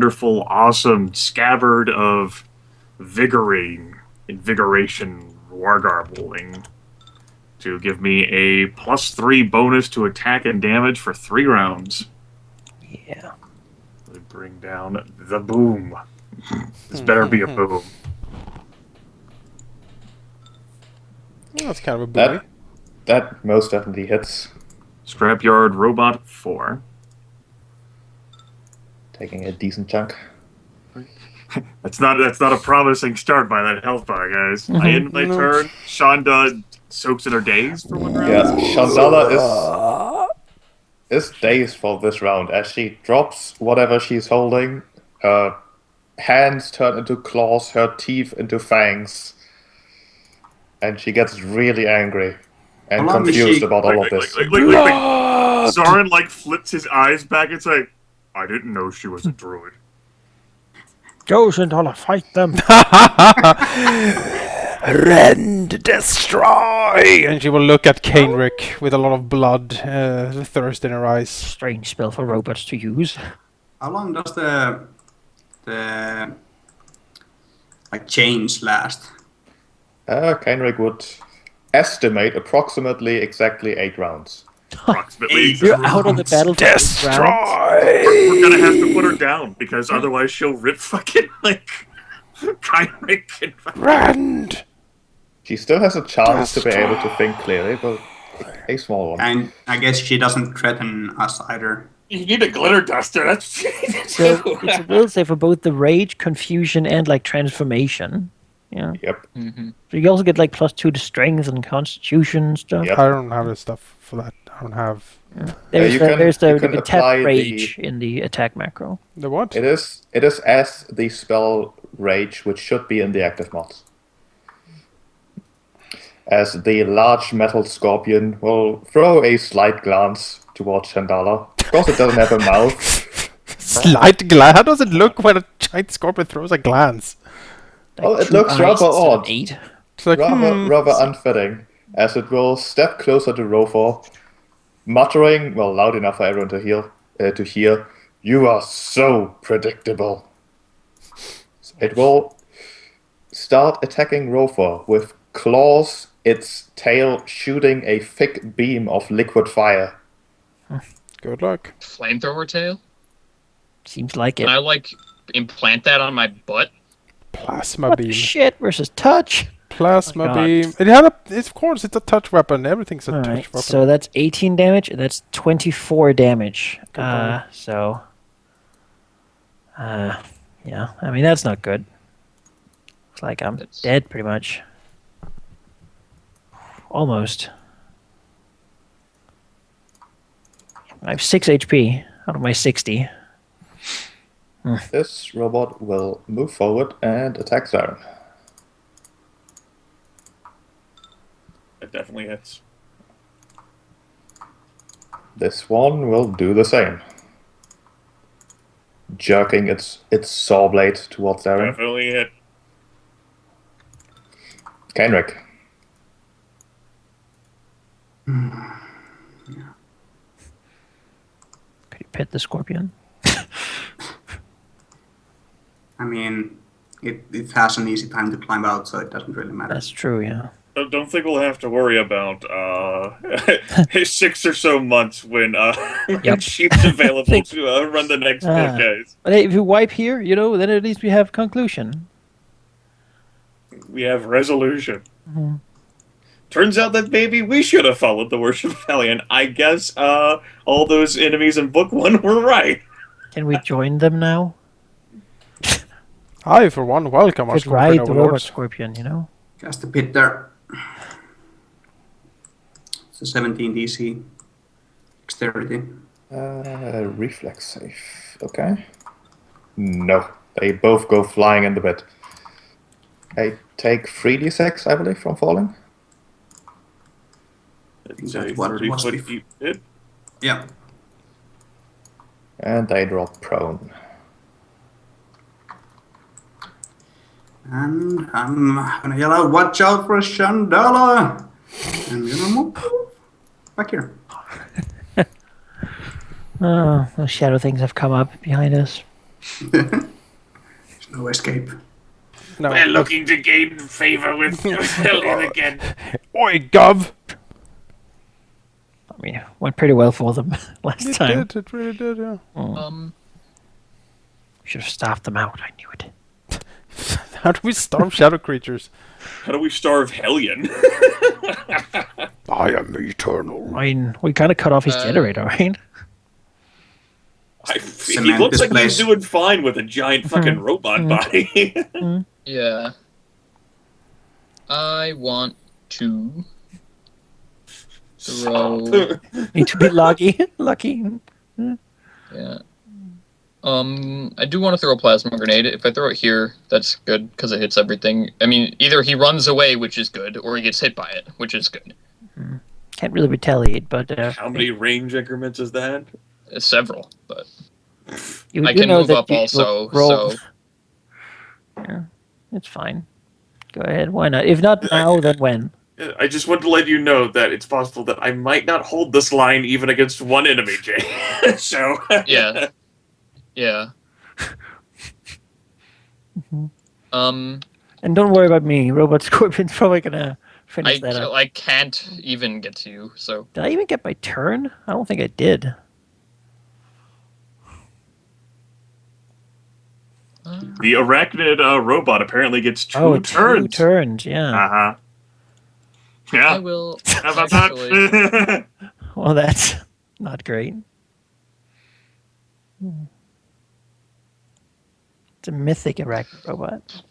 wonderful, awesome scabbard of invigoration wargarbling to give me a +3 bonus to attack and damage for 3 rounds. Yeah. We bring down the boom. This better be a boom. Well, that's kind of a boomy. That most definitely hits. Scrapyard Robot 4. Taking a decent chunk. That's not a promising start by that health bar, guys. I end my turn. Shonda soaks in her days for 1 round. Yeah, Shandala is dazed for this round as she drops whatever she's holding. Her hands turn into claws, her teeth into fangs. And she gets really angry and confused about all of this. Soren flips his eyes back and says, I didn't know she was a druid. Go, Shandala, fight them. Rend, destroy! And she will look at Kaenric with a lot of blood, thirst in her eyes. Strange spell for robots to use. How long does the chains last? Kaenric would estimate approximately exactly 8 rounds. Approximately. You're out of the battle. Destroy! We're gonna have to put her down because otherwise she'll rip fucking Kaenric and Rend! She still has a chance to be able to think clearly, but a small one. And I guess she doesn't threaten us either. You need a glitter duster. That's So it's a will save for both the rage, confusion, and transformation. Yeah. Yep. So you also get +2 to strength and constitution stuff. Yep. I don't have the stuff for that. I don't have... There's you the can tap apply rage in the attack macro. The what? It is as the spell Rage, which should be in the active mods. As the large metal scorpion will throw a slight glance towards Shandala. Of course it doesn't have a mouth. Slight glance? How does it look when a giant scorpion throws a glance? Well, it 2 looks eyes rather instead of odd. 8. It's like, Rather unfitting, as it will step closer to Rofor, muttering, loud enough for everyone to hear, "You are so predictable." It will start attacking Rofor with claws, its tail shooting a thick beam of liquid fire. Good luck. Flamethrower tail? Seems like it. Can I implant that on my butt? Plasma What beam. the shit versus touch? Plasma God. beam. Of course, it's a touch weapon. Everything's a touch Alright, weapon. so that's 18 damage, and that's 24 damage. Goodbye. Yeah, I mean, that's not good. Looks like I'm dead, pretty much. Almost. I have 6 HP out of my 60. This robot will move forward and attack Zarin. It definitely hits. This one will do the same. Jerking its saw blade towards Zarin. Definitely hit. Kaenric. Could you pet the scorpion? I mean, it has an easy time to climb out, so it doesn't really matter. That's true, yeah. Don't think we'll have to worry about 6 or so months when sheep's available to run the next book, guys. But hey, if you wipe here, then at least we have conclusion. We have resolution. Turns out that maybe we should have followed the Worship of Hellion. I guess all those enemies in book 1 were right. Can we join them now? I, for one, welcome our Could scorpion ride the robot overlords. scorpion, Just a bit there. It's a 17 DC. Dexterity. Reflex save. Okay. No. They both go flying in the bed. I take 3d6, I believe, from falling. It's That's a what 30 was foot bef- deep pit. Yeah. And they drop prone. And I'm gonna yell out, "Watch out for Shandala!" And I'm gonna move back here. Oh, those shadow things have come up behind us. There's no escape. No. We're looking to gain favor with Hellion again. Oi, Gov! I mean, it went pretty well for them last It time. did. It really did. Yeah. Should have stopped them out. I knew it. How do we starve shadow creatures? How do we starve Hellion? I am eternal. I mean, we kind of cut off his generator, right? He Cement looks this like place. he's doing fine with a giant fucking robot body. Yeah. I want to throw. Need to be lucky. Lucky. Yeah. I do want to throw a plasma grenade. If I throw it here, that's good because it hits everything. I mean, either he runs away, which is good, or he gets hit by it, which is good. Can't really retaliate, but How many range increments is that? Several, but you I do can know move that up you also. roll- So Yeah, it's fine. Go ahead. Why not? If not now, then when? I just want to let you know that it's possible that I might not hold this line even against one enemy, Jay. So yeah, yeah. And don't worry about me. Robot Scorpion's probably gonna finish that up. I can't even get to you. So Did I even get my turn? I don't think I did. the arachnid robot apparently gets two Oh, turns. 2 turns. Yeah. Uh-huh. I Yeah. will How about actually. that? Well, that's not great. It's a mythic arachnid robot.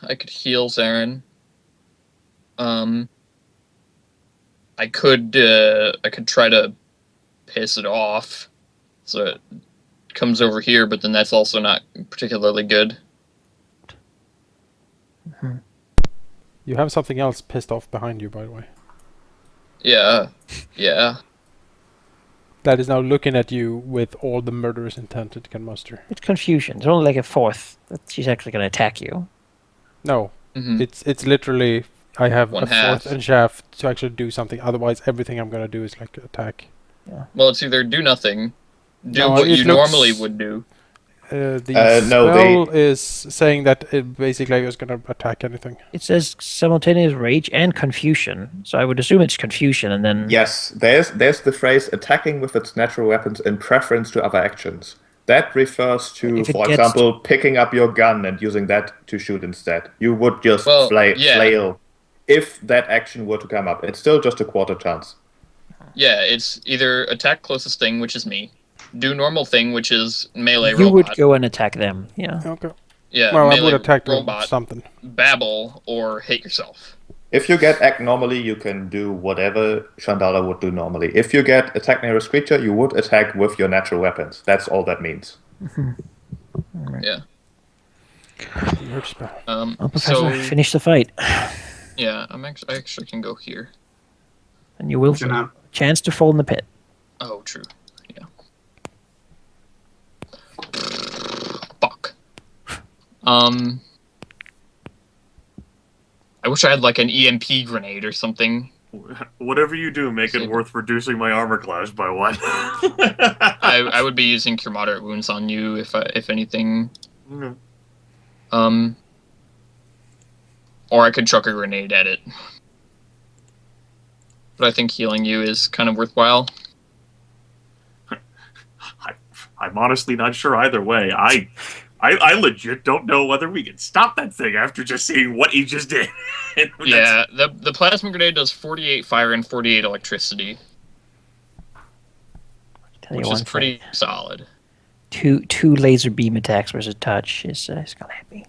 I could heal Zarin. I could try to piss it off, so it comes over here. But then that's also not particularly good. You have something else pissed off behind you, by the way. Yeah, yeah. That is now looking at you with all the murderous intent it can muster. It's confusion. It's only like a fourth that she's actually going to attack you. No, Mhm. it's literally I have One a half. fourth and shaft to actually do something. Otherwise, everything I'm gonna do is like attack. Well, it's either do nothing, do No, what it you looks- normally would do. The no, spell is saying that it basically is gonna attack anything. It says simultaneous rage and confusion. So I would assume it's confusion and then... Yes, there's the phrase attacking with its natural weapons in preference to other actions. That refers to, If it for gets- example, picking up your gun and using that to shoot instead. You would just Well, yeah. flail if that action were to come up. It's still just a quarter chance. Yeah, it's either attack closest thing, which is me, do normal thing, which is melee You robot. would go and attack them. Yeah. Okay. Yeah, Well, I melee would attack robot, something. babble, or hit yourself. If you get act normally, you can do whatever Chandala would do normally. If you get attack nearest creature, you would attack with your natural weapons. That's all that means. Yeah. Weird spell. Well, Professor, So finish the fight. yeah, I actually can go here. And you will You're not- chance to fall in the pit. Oh, true. Yeah. Fuck. I wish I had like an EMP grenade or something. Whatever you do, make it worth reducing my armor class by one. I would be using cure moderate wounds on you if anything. Mhm. Or I could chuck a grenade at it. But I think healing you is kind of worthwhile. I'm honestly not sure either way. I legit don't know whether we can stop that thing after just seeing what he just did. Yeah, the plasma grenade does 48 fire and 48 electricity, Tell you which one is thing. pretty solid. Two laser beam attacks versus touch is gonna hit me.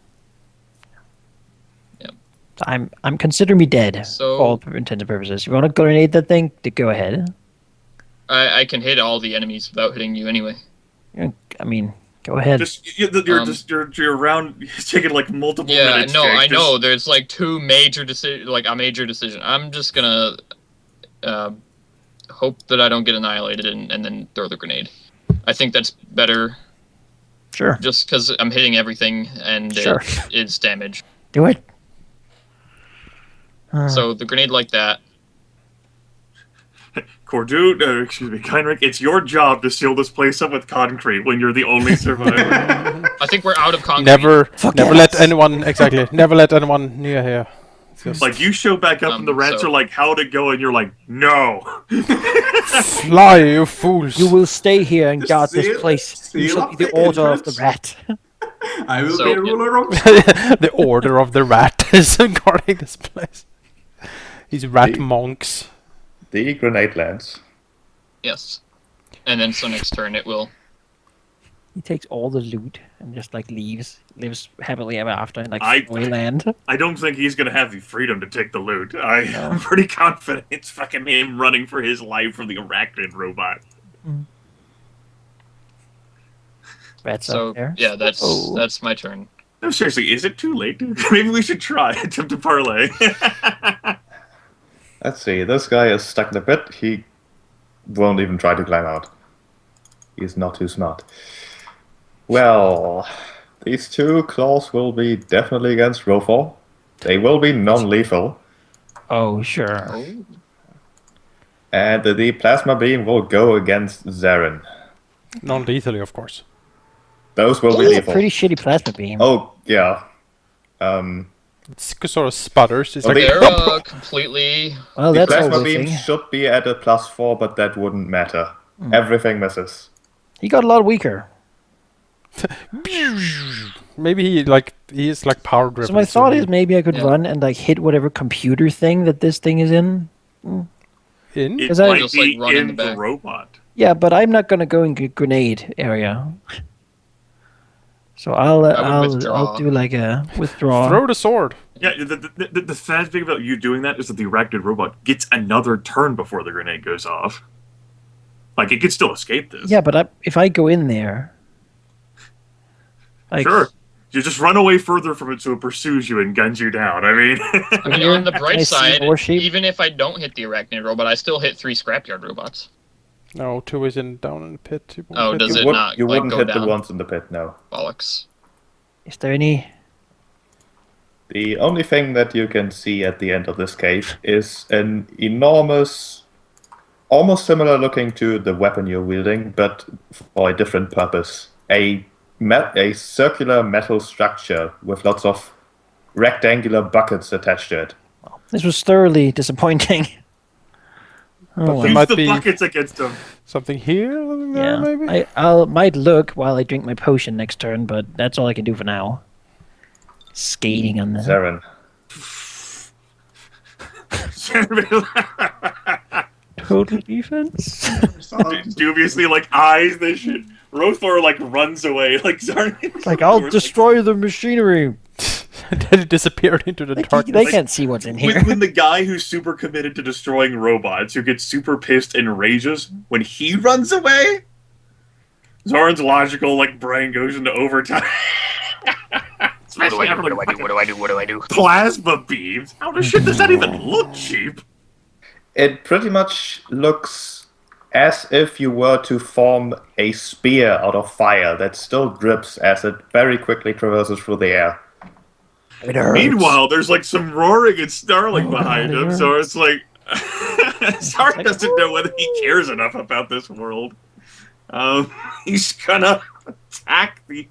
Yep. I'm consider me dead So- for all intents and purposes. You want to grenade that thing? Go ahead. I can hit all the enemies without hitting you anyway. I mean, go ahead. You're around. It's taking like multiple Yeah, minutes. no, Jake. I Just- know. There's like two major a major decision. I'm just gonna hope that I don't get annihilated and then throw the grenade. I think that's better, Sure. just because I'm hitting everything and Sure. it's damage. Do it. So the grenade like that. Keinrich, it's your job to seal this place up with concrete when you're the only survivor. I think we're out of concrete. Never let yes. anyone never let anyone near here. Just Like, you show back up and the rats so- are like, how'd it go? And you're like, no. fly, you fools! You will stay here and guard this seal- place. You seal shall up be the the order of the entrance. rat. I will So- be ruler of. The order of the rat is guarding this place. These rat monks. The grenade lands. Yes. And then so next turn it will. He takes all the loot and just like lives happily ever after in like I- snowy land. I don't think he's gonna have the freedom to take the loot. I'm pretty confident it's fucking him running for his life from the arachnid robot. Rats So up there. yeah, Oh. that's my turn. No, seriously, is it too late? Maybe we should try attempt to parlay. Let's see, this guy is stuck in a pit. He won't even try to climb out. He's not too smart. Well, these two claws will be definitely against Rofal. They will be non-lethal. Oh sure. Oh. And the plasma beam will go against Zarin. Non-lethally, of course. Those will be It's a lethal. pretty shitty plasma beam. Oh, yeah. It sort of sputters. It's Well, like They're completely. Well, The that's plasma all beam thing. should be at a +4, but that wouldn't matter. Everything misses. He got a lot weaker. maybe he is like power driven. So my thought is maybe I could Yeah. run and like hit whatever computer thing that this thing is in. in. It Is that- might Just, like, be run in in the the back. robot. Yeah, but I'm not gonna go in grenade area. So I would I'll withdraw. do like a withdraw. Throw the sword. Yeah, the sad thing about you doing that is that the arachnid robot gets another turn before the grenade goes off. Like, it could still escape this. Yeah, but if I go in there, like, Sure. You just run away further from it so it pursues you and guns you down. I mean... I mean, on the Can I bright see side, more sheep? even if I don't hit the arachnid robot, I still hit 3 scrapyard robots. No, 2 is down in the pit. He won't Oh, hit does you. it not, You like, wouldn't go hit the down? ones in the pit, no. Bollocks. is there any? The only thing that you can see at the end of this cave is an enormous, almost similar looking to the weapon you're wielding, but for a different purpose. A circular metal structure with lots of rectangular buckets attached to it. This was thoroughly disappointing. Oh, But well. there Use might the be buckets against him. something here, something there, Yeah, maybe. I might look while I drink my potion next turn, but that's all I can do for now. Skating on that. Zarin. Total defense. Dubiously, like, eyes this shit. Rothor, like, runs away. Like, sorry. Like I'll destroy the machinery. And then it disappeared into the Like, darkness. they can't see what's in here. When the guy who's super committed to destroying robots, who gets super pissed and rages, when he runs away, Zoran's logical, like, brain goes into overtime. What do I do? Plasma beams? How the shit does that even look cheap? It pretty much looks as if you were to form a spear out of fire that still drips as it very quickly traverses through the air. It hurts. Meanwhile, there's, like, some roaring and snarling Oh, behind God, it him, so it's like... Zara doesn't know whether he cares enough about this world. He's gonna attack the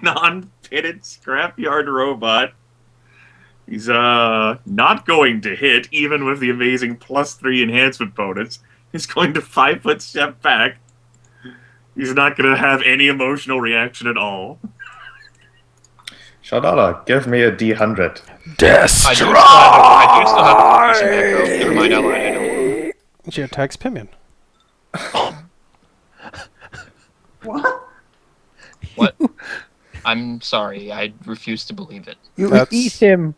non-pitted scrapyard robot. He's not going to hit, even with the amazing +3 enhancement bonus. He's going to 5-foot step back. He's not going to have any emotional reaction at all. Shadala, give me a D100. I do still have a echo. Never mind, I lied. She attacks Pimion. What? What? I'm sorry. I refuse to believe it. You That's- eat him.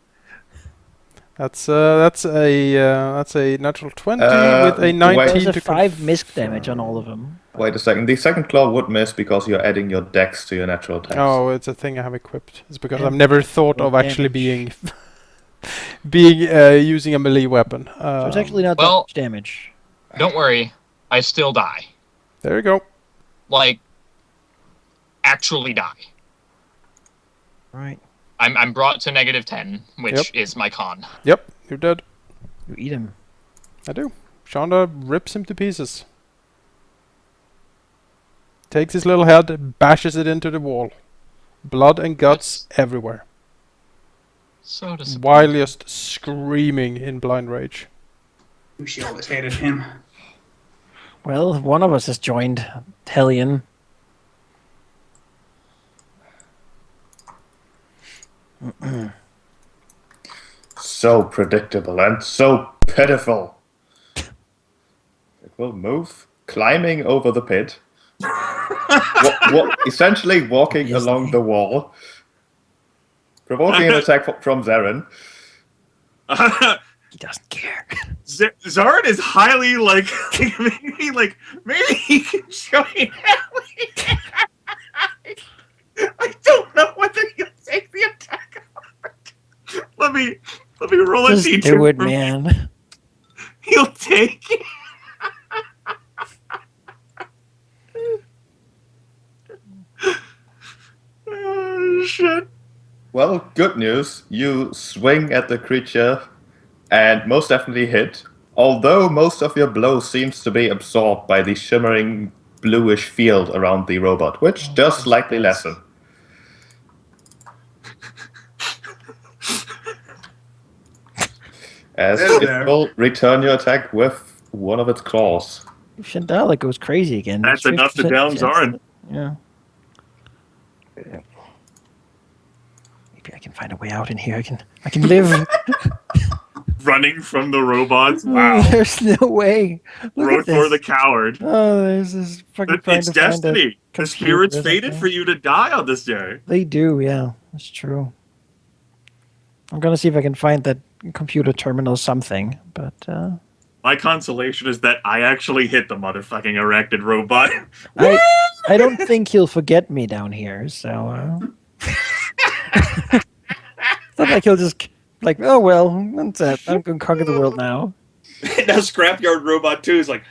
That's a natural 20 with a wait. 19 There's a to 5 misc damage on all of them. Wait a second. The second claw would miss because you're adding your dex to your natural attacks. Oh, it's a thing I have equipped. It's because Yeah. I've never thought of Well, actually damage. being using a melee weapon. So it's actually not well- that much damage. Don't worry. I still die. There you go. Like, actually die. Right. I'm brought to -10, which Yep. is my con. Yep, you're dead. You eat him. I do. Shonda rips him to pieces. Takes his little head, bashes it into the wall. Blood and guts everywhere. So disappointing. While just screaming in blind rage. She always hated him. Well, one of us has joined Hellion. So predictable and so pitiful. It will move, climbing over the pit. Essentially walking along the wall. Provoking an attack from Zarin. He doesn't care. Zarin is highly maybe he can join Ellie. I don't know whether he'll take the attack. Let me roll a Just d20. do it, man. He'll take it. Oh, shit. Well, good news. You swing at the creature and most definitely hit. Although most of your blow seems to be absorbed by the shimmering bluish field around the robot, which does slightly lessen. As it will return your attack with one of its claws. If Shandala goes crazy again, That's there's enough to 50% down chance Zarin. Yeah. Maybe I can find a way out in here. I can live. Running from the robots. Wow. There's no way. Look at Rotor this. the coward. Oh, there's this fucking trying It's to find a destiny. The computer spirits or fated something. for you to die on this day. They do, yeah. That's true. I'm gonna see if I can find that computer terminal something, but My consolation is that I actually hit the motherfucking erected robot. I don't think he'll forget me down here, so it's not like he'll just oh well, that's it. I'm gonna conquer the world now. Now Scrapyard Robot 2 is like,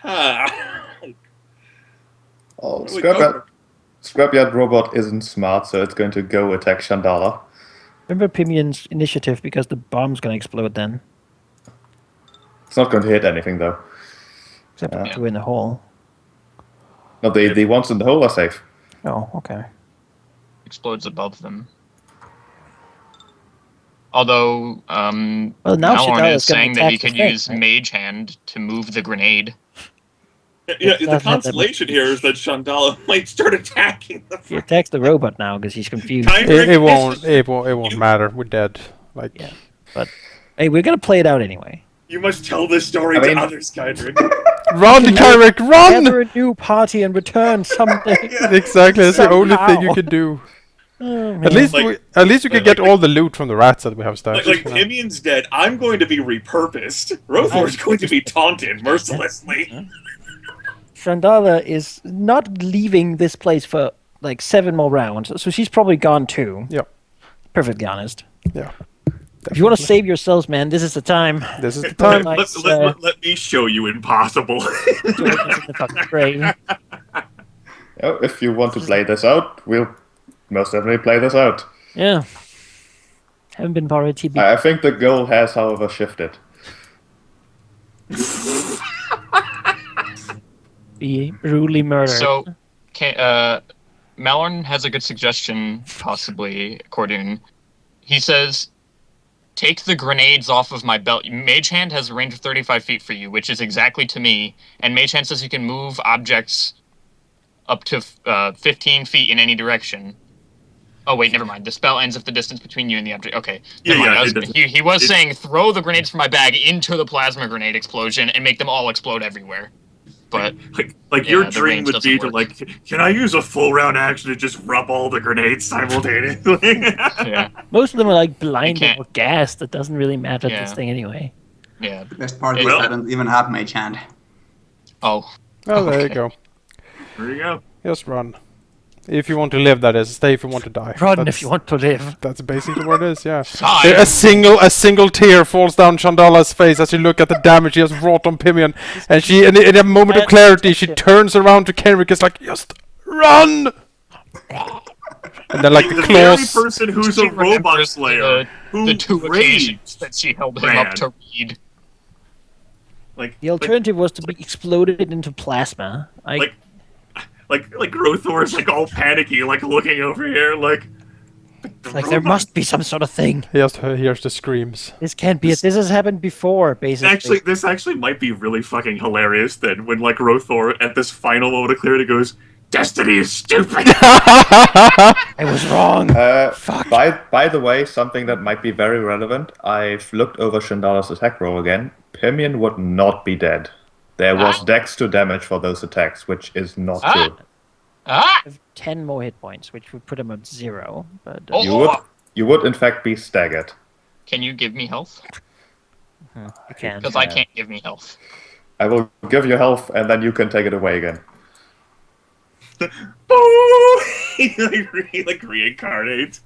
Oh, Scrapyard Robot isn't smart, so it's going to go attack Shandala. Remember Pimian's initiative because the bomb's gonna explode then. It's not going to hit anything, though. Except for two in the hole. No, the ones in the hole are safe. Oh, okay. Explodes above them. Although, now Malorn Shadala's is gonna saying that attack he the could thing, use right? Mage Hand to move the grenade. yeah, doesn't the have that consolation much- here is that Shandala might start attacking the He attacks the robot now because he's confused. It won't matter. We're dead. Like, Yeah. But hey, we're gonna play it out anyway. You must tell this story I mean- to others, Kydrin. run, Kyrick, run! Gather a new party and return someday. Exactly, that's the only thing Somehow. you can do. Oh, man. At least you can get like- all the loot from the rats that we have stashed. Like you know. Pimian's dead, I'm going to be repurposed. Rothor's going to be taunted mercilessly. Shandala is not leaving this place for like 7 more rounds, so she's probably gone too. Yeah. Perfectly honest. Yeah. If you want to save yourselves, man, this is the time. This is the time. Nice, Let me show you impossible. Join us in the fucking fray. Oh, if you want to play this out, we'll most definitely play this out. Yeah. Haven't been part of TB. I think the goal has, however, shifted. Be brutally murdered. So, Malorn has a good suggestion, possibly, according. He says, take the grenades off of my belt. Mage Hand has a range of 35 feet for you, which is exactly to me. And Mage Hand says you can move objects up to 15 feet in any direction. Oh, wait, never mind. The spell ends if the distance between you and the object. Okay. Never mind. He was saying throw the grenades from my bag into the plasma grenade explosion and make them all explode everywhere. But your the dream range would be doesn't to work. can I use a full round action to just rub all the grenades simultaneously? yeah. Most of them are like blinded can't- or gassed. That doesn't really matter to this Yeah. thing anyway. Yeah. The best part is Well- I don't even have Mage Hand. Oh. Oh, there you Okay. go. There you go. Just run. If you want to live, that is. Stay if you want to die. Run That's- if you want to live. That's basically what it is, yeah. Die. A single tear falls down Shandala's face as you look at the damage he has wrought on Pimian, and she, in a moment of clarity, she turns around to Kenrick. It's like, just run! And then, like the The very claws. person who's She a robot remembers slayer the who 2 raged. occasions that she held him up to read. The alternative was to be exploded into plasma. like Rothor's like all panicky, like looking over here, like there must be some sort of thing. He hears the screams. This can't be it. This has happened before, basically. This actually might be really fucking hilarious. Then when like Rothor at this final moment of clarity goes, "Destiny is stupid." I was wrong. Fuck. By the way, something that might be very relevant. I've looked over Shandala's attack roll again. Pimion would not be dead. There was dex to damage for those attacks, which is not true. Ah! I have 10 more hit points, which would put him at 0. But You would in fact be staggered. Can you give me health? you can. Because I can't give me health. I will give you health, and then you can take it away again. He like reincarnates.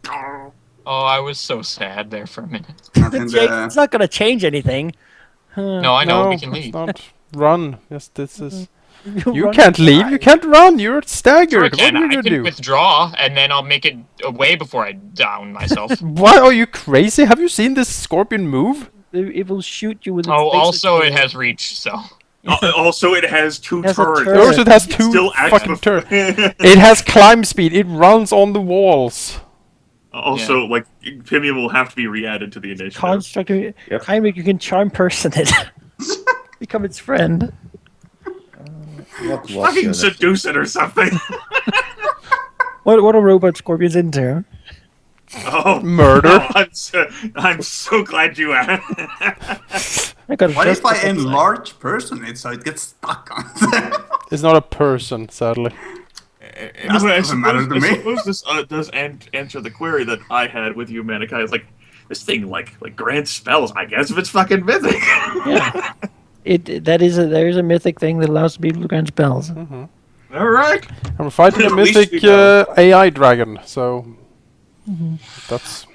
Oh, I was so sad there for a minute. It's not gonna change anything. No, I know, we can it's leave. not. Run. Yes, this is. You run can't leave. away. You can't run. You're Sure I staggered. What can. are you I gonna can do? withdraw, and then I'll make it away before I down myself. What? Are you crazy? Have you seen this scorpion move? It will shoot you with its Oh, laser also it tail. has reach, so... Also, it has two It has a turns. turret. Yours it has It two still acts fucking before- turns. It has climb speed. It runs on the walls. Also, like Pimion will have to be re-added to the initiative. Construct. Yep. Kaimik, you can charm person it. Become its friend. What was Fucking your seduce it or something. What are robot scorpions into? Oh, Murder. oh, I'm so glad you asked. I got What just if I the- enlarge person it so it gets stuck on there? It's not a person, sadly. Anyway, doesn't matter to me. I suppose this does answer the query that I had with you, Manikai. It's like, this thing like grants spells, I guess, if it's fucking mythic. Yeah. There is a mythic thing that allows people to grant spells. All right. And we're fighting a At least mythic we know. AI dragon, so that's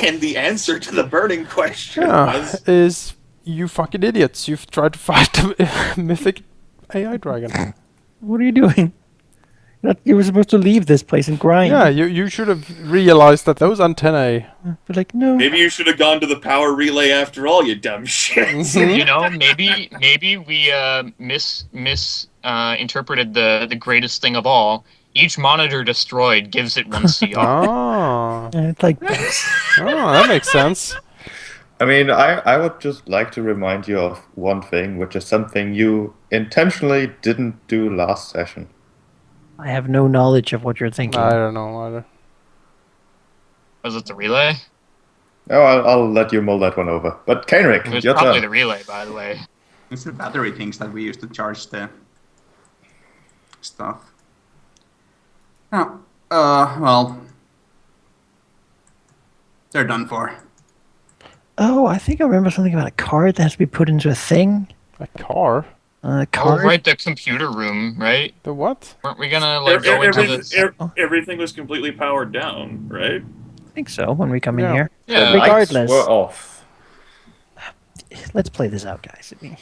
And the answer to the burning question was... is you fucking idiots. You've tried to fight a mythic AI dragon. What are you doing? You were supposed to leave this place and grind. Yeah, you should have realized that those antennae. But like, no. Maybe you should have gone to the power relay after all, you dumb shit. You know, maybe we interpreted the greatest thing of all. Each monitor destroyed gives it 1 CR. Oh, It's like that makes sense. I mean, I would just like to remind you of one thing, which is something you intentionally didn't do last session. I have no knowledge of what you're thinking. I don't know either. Was it the relay? Oh, I'll let you mull that one over. But Kainrik, It was your probably turn. the relay, by the way. It's the battery things that we use to charge the stuff. Oh, well, they're done for. Oh, I think I remember something about a card that has to be put into a thing. A car? Oh, Card. right, the computer room, right? The what? Weren't we gonna like go into this? Everything was completely powered down, right? I think so. When we come in Yeah. here. Yeah. Regardless, Lights were off. let's play this out, guys. I mean,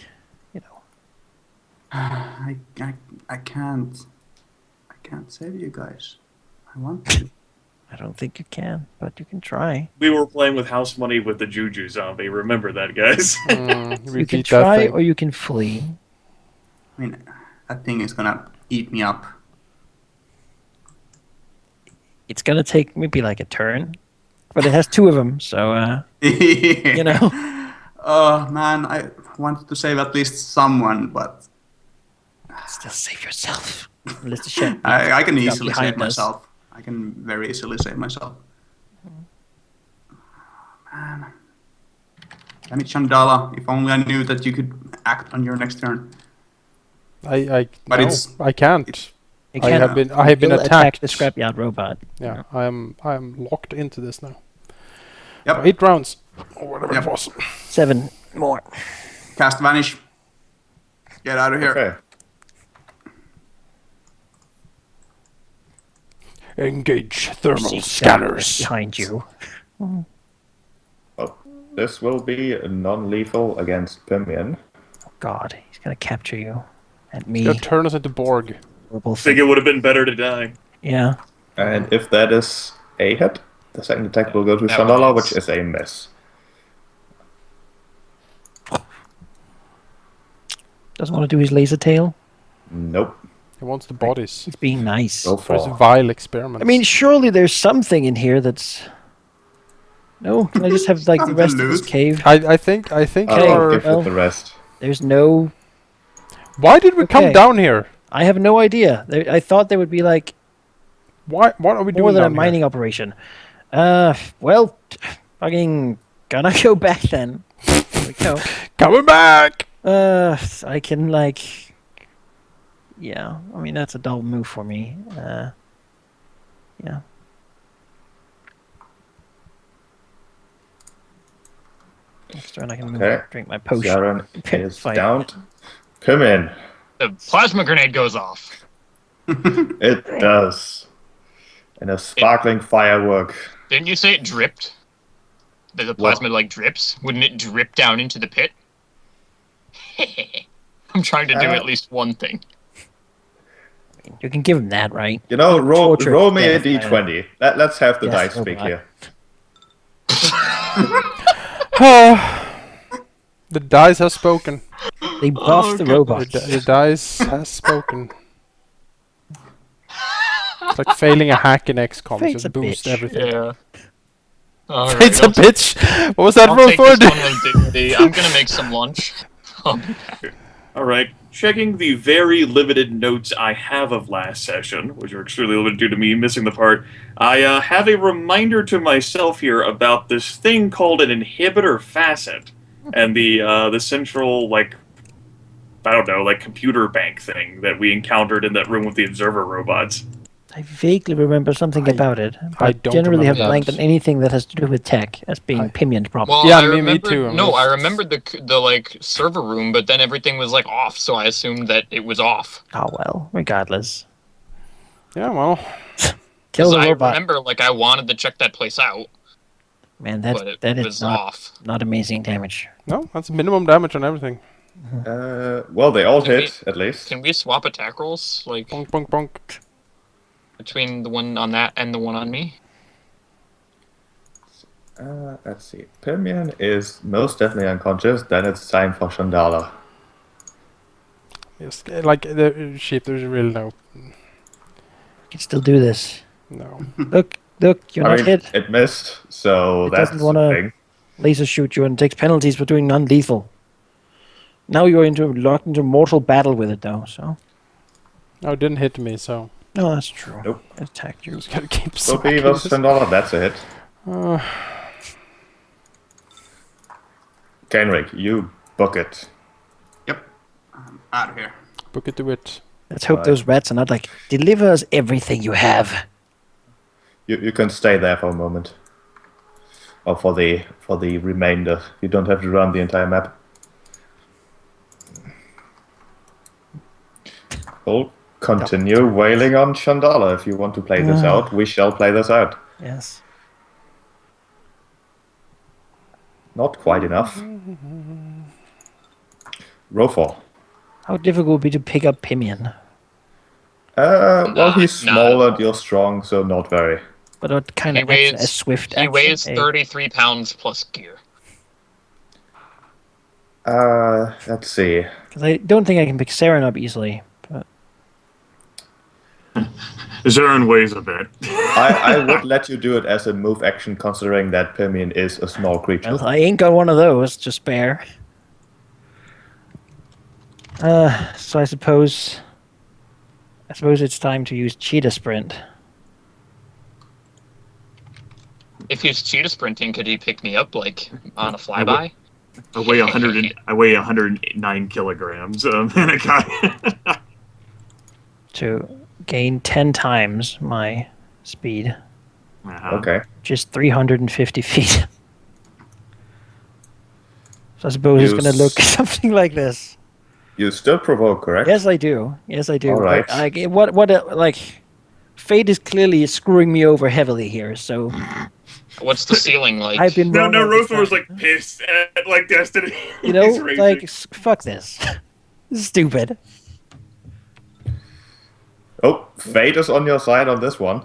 I can't save you guys. I want to. I don't think you can, but you can try. We were playing with house money with the Juju zombie. Remember that, guys? You can Repeat that try thing. or you can flee. I mean, that thing is gonna eat me up. It's gonna take maybe like a turn, but it has 2 of them, so you know. Oh man, I wanted to save at least someone, but Still save yourself. Unless the ship I can is easily behind save us. myself. I can very easily save myself. Man. Damn it, Chandala. If only I knew that you could act on your next turn. But But no, it's- I can't. You I can have been still attack attacked. the scrapyard robot. Yeah, I am locked into this now. Yep. 8 rounds, or whatever Yep. it was. 7 more. Cast Vanish. Get out of here. Okay. Engage thermal See scanners. behind you. Oh, this will be non-lethal against Pimion. Oh God, he's gonna capture you and me. Gonna turn us into Borg. Horrible I think it would have been better to die. Yeah. And if that is a hit, the second attack will go to That Chandala, was- which is a miss. Doesn't want to do his laser tail. Nope. He wants the bodies He's being nice. Go for his for. vile experiments. I mean, surely there's something in here that's. No, can I just have like the Something rest of this loose. cave? I think Okay, I'll give well- it the rest. There's no. Why did we come Okay. down here? I have no idea. I thought there would be like What are we more doing than a down mining here? operation. Well, fucking gonna go back then. There we go. Coming back. I can like. Yeah, I mean that's a dull move for me. Yeah. Next turn I can move Okay. drink my potion. Sharon Okay, is fine. down. Come in. The plasma grenade goes off. It does. And a sparkling firework. Didn't you say it dripped? That the plasma like drips? Wouldn't it drip down into the pit? I'm trying to do at least one thing. You can give him that, right? You know, roll Torture me a death, d20. Let's have the Yes, dice oh speak God. here. The dice has spoken. They buffed the The, robots. the dice has spoken. It's like failing a hack in XCOM. Fate's Just a boost bitch. everything. Yeah. Alright, It's a bitch. What was that I'll roll take for? this one with dignity. I'm gonna make some lunch. I'll be back. All right, checking the very limited notes I have of last session, which are extremely limited due to me missing the part. I have a reminder to myself here about this thing called an inhibitor facet, and the central like computer bank thing that we encountered in that room with the observer robots. I vaguely remember something about it, but I don't generally have remember blanked that. on anything that has to do with tech as being Pimion's problem. Well, Yeah, I me remembered, too. I'm No, just- I remembered the like server room, but then everything was like off, so I assumed that it was off. Oh well, regardless. Yeah, well. Kill 'Cause the I robot. remember like I wanted to check that place out, Man, but that it is was not, off. not amazing damage. No, that's minimum damage on everything. Well, they all Can hit, at least. Can we swap attack rolls like Bonk, bonk, bonk. between the one on that and the one on me? Let's see. Pimion is most definitely unconscious. Then it's time for Chandala. Yes, like the shit. There's really no. You can still do this. No. Look, you're I not mean, hit. it missed, so It that's doesn't the wanna- thing. Laser shoot you and takes penalties for doing non-lethal. Now you're locked into mortal battle with it, though. So No, it didn't hit me, so. no, that's true. Nope. It attacked you. Just gotta keep So smacking P versus this. Chandala, that's a hit. Kenrick, you book it. Yep. I'm out of here. Book it to it. Let's hope Right. those rats are not like deliver us everything you have. You can stay there for a moment. Or for the remainder. You don't have to run the entire map. We'll continue wailing on Chandala if you want to play this out. We shall play this out. Yes. Not quite enough. Rofal. How difficult would it be to pick up Pimion? Well, he's Nah. small and you're strong, so not very. But what kind He of action? A weighs swift he action? weighs A- 33 pounds plus gear. Let's see. Because I don't think I can pick Saren up easily. But Zarin weighs a bit. I would let you do it as a move action, considering that Pimion is a small creature. well, I ain't got one of those to spare. So I suppose it's time to use Cheetah Sprint. If he's cheetah sprinting, could he pick me up like on a flyby? I weigh 109 kilograms. And I got To gain 10 times my speed, Okay. which is 350 feet. So I suppose it's You going to look s- something like this. You still provoke, correct? Yes, I do. Yes, I do. All right. But like, fate is clearly screwing me over heavily here. So What's the ceiling like? I've been No, wrong no, all this Rothor was time. like pissed at like Destiny. You know, He's raging. like fuck this. This is stupid. Oh, fate is on your side on this one.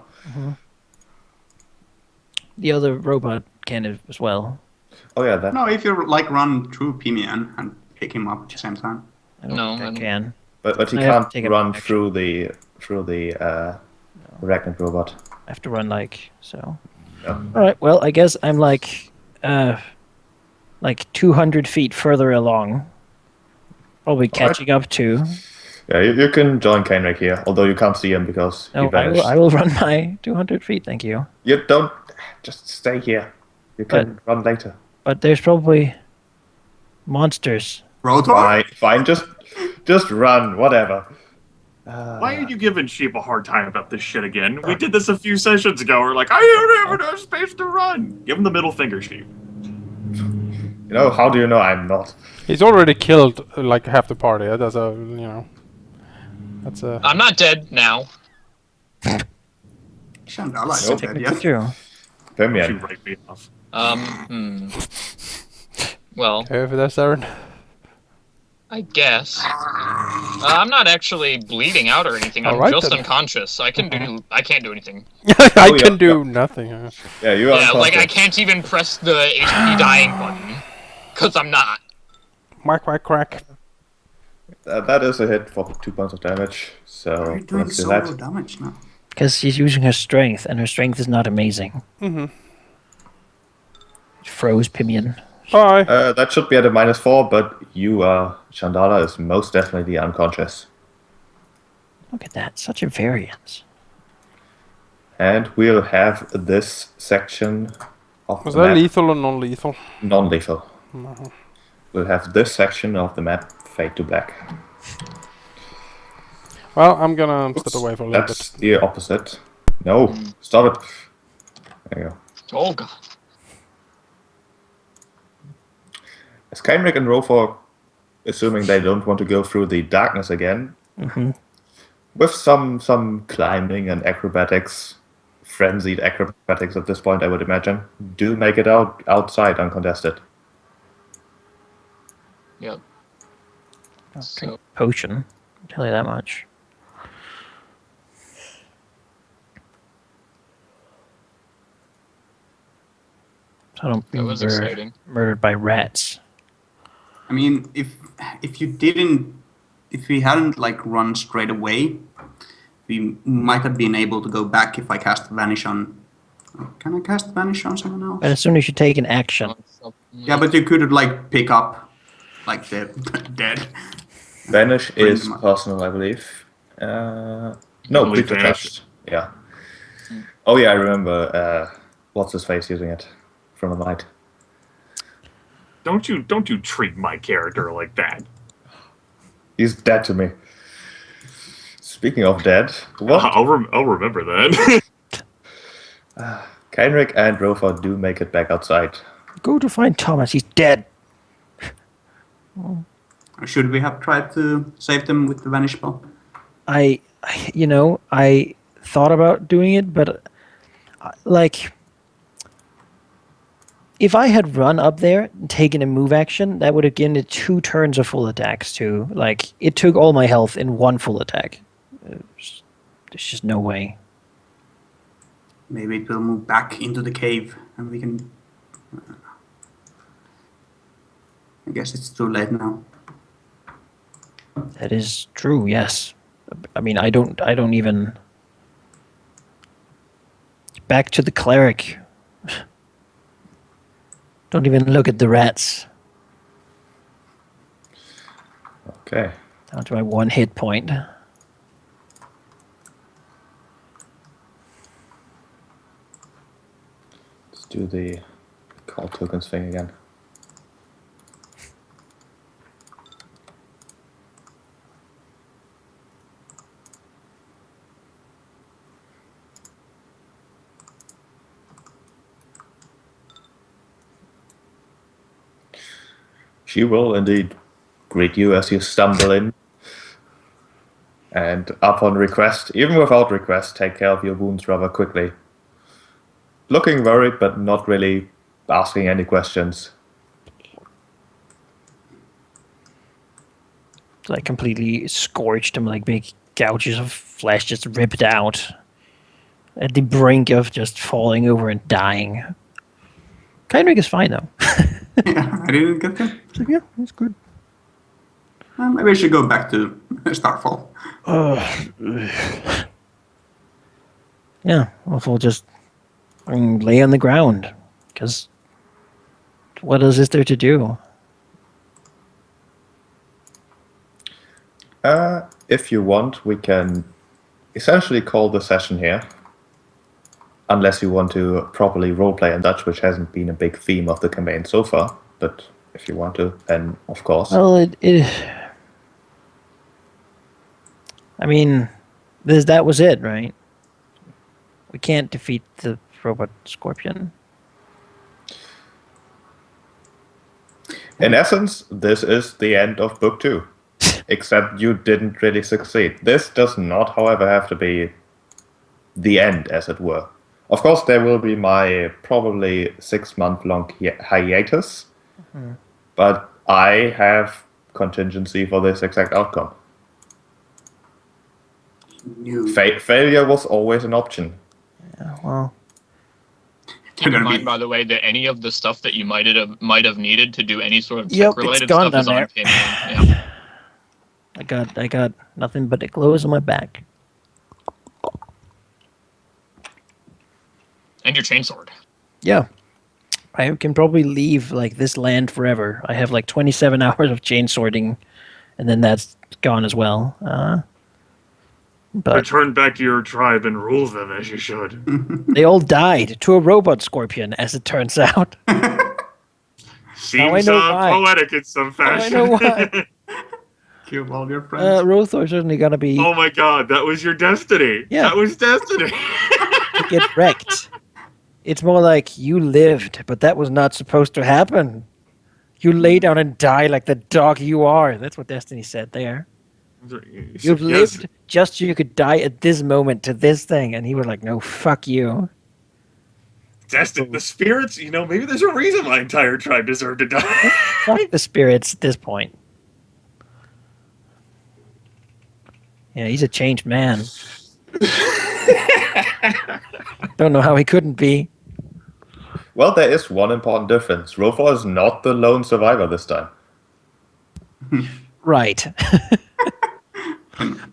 The other robot can as well. Oh yeah, that. No, if you like run through Pimion and pick him up at the same time. I don't No, think I I don't. can. But you I have to can't take a run action. through the Regnant robot. I have to run so. No. All right. Well, I guess I'm like 200 feet further along. Probably catching up to. Yeah, you can join Kenrick here, although you can't see him because he No, vanished. I will run my 200 feet. Thank you. You don't just stay here. You can run later. But there's probably monsters. Rotor? Fine. Just run. Whatever. Why are you giving sheep a hard time about this shit again? We did this a few sessions ago. We're like, I don't have enough space to run. Give him the middle finger, sheep. You know, how do you know I'm not? He's already killed like half the party. That's a, you know. That's a. I'm not dead now. Chandala Nope. isn't dead Me yet. too. She Pimian. right me off. Well, Okay, for that, Aaron. I guess. I'm not actually bleeding out or anything. I'm Alright just then. unconscious. I can't do anything. I Oh, can yeah, do nothing. Yeah, you are. Yeah, like I unconscious. can't even press the HP dying button. Because I'm not. Quack, quack, crack. That is a hit for 2 points of damage. So Why are you doing let's do so that. low damage now? Because she's using her strength, and her strength is not amazing. Mm-hmm. Froze Pimian. Bye. That should be at a -4, but Chandala is most definitely unconscious. Look at that. Such a variance. And we'll have this section of Was the that map lethal or non-lethal? non-lethal. We'll have this section of the map fade to black. Well, I'm gonna step away for a little That's bit. the opposite. No, stop it. There you go. Oh god. As Kaimrik and Rofor, assuming they don't want to go through the darkness again, with some climbing and acrobatics, frenzied acrobatics at this point, I would imagine, do make it outside uncontested. Yep. Drink So, potion. I'll tell you that much. So I don't be that was exciting. murdered by rats. I mean, if we hadn't like run straight away, we might have been able to go back if I cast Vanish on. Can I cast Vanish on someone else? But as soon as you take an action, Yeah, but you could like pick up like the dead. Vanish Bring is them up. personal, I believe. No, Only creature vanish. touched. Yeah. Oh yeah, I remember. What's his face using it from the night? Don't you treat my character like that. He's dead to me. Speaking of dead, what? I'll remember that. Kainrik and Rofa do make it back outside. go to find Thomas. He's dead. Should we have tried to save them with the Vanish spell? I thought about doing it, but like, if I had run up there and taken a move action, that would have given it 2 turns of full attacks too. Like, it took all my health in 1 full attack. There's just no way. Maybe it will move back into the cave and we can. I guess it's too late now. That is true. Yes. I mean, I don't even. Back to the cleric. Don't even look at the rats. Okay. Down to my 1 hit point. Let's do the call tokens thing again. She will indeed greet you as you stumble in. And upon request, even without request, take care of your wounds rather quickly. Looking worried, but not really asking any questions. Like, completely scorched him, like big gouges of flesh just ripped out. At the brink of just falling over and dying. Kainrik is fine though. Yeah, I didn't get that. It's like, yeah, it's good. Maybe I should go back to Starfall. Yeah, well, we'll just lay on the ground. Because what else is there to do? If you want, we can essentially call the session here. Unless you want to properly roleplay in Dutch, which hasn't been a big theme of the campaign so far. But if you want to, then of course. Well, I mean, that was it, right? We can't defeat the robot scorpion. In essence, this is the end of Book 2. Except you didn't really succeed. This does not, however, have to be the end, as it were. Of course, there will be my probably 6-month-long hiatus, but I have contingency for this exact outcome. Failure was always an option. Yeah, well, Keep in mind, by the way, that any of the stuff that you might have needed to do any sort of Yep, tech-related it's gone stuff is down on Pinion. Yeah. I got nothing but the clothes on my back. And your chainsword. Yeah. I can probably leave like this land forever. I have like 27 hours of chain sorting, and then that's gone as well. But Return back to your tribe and rule them as you should. they all died to a robot scorpion, as it turns out. Seems know why. poetic in some Now I fashion. know why. Kill all your friends. Rothor's certainly gonna be Oh my god, that was your destiny. Yeah. That was destiny. to get wrecked. It's more like you lived, but that was not supposed to happen. You lay down and die like the dog you are. That's what Destiny said there. You've lived just so you could die at this moment to this thing. And he was like, no, fuck you. Destiny. The spirits, maybe there's a reason my entire tribe deserved to die. Fuck the spirits at this point. Yeah, he's a changed man. Don't know how he couldn't be. Well, there is one important difference. Rothor is not the lone survivor this time. Right.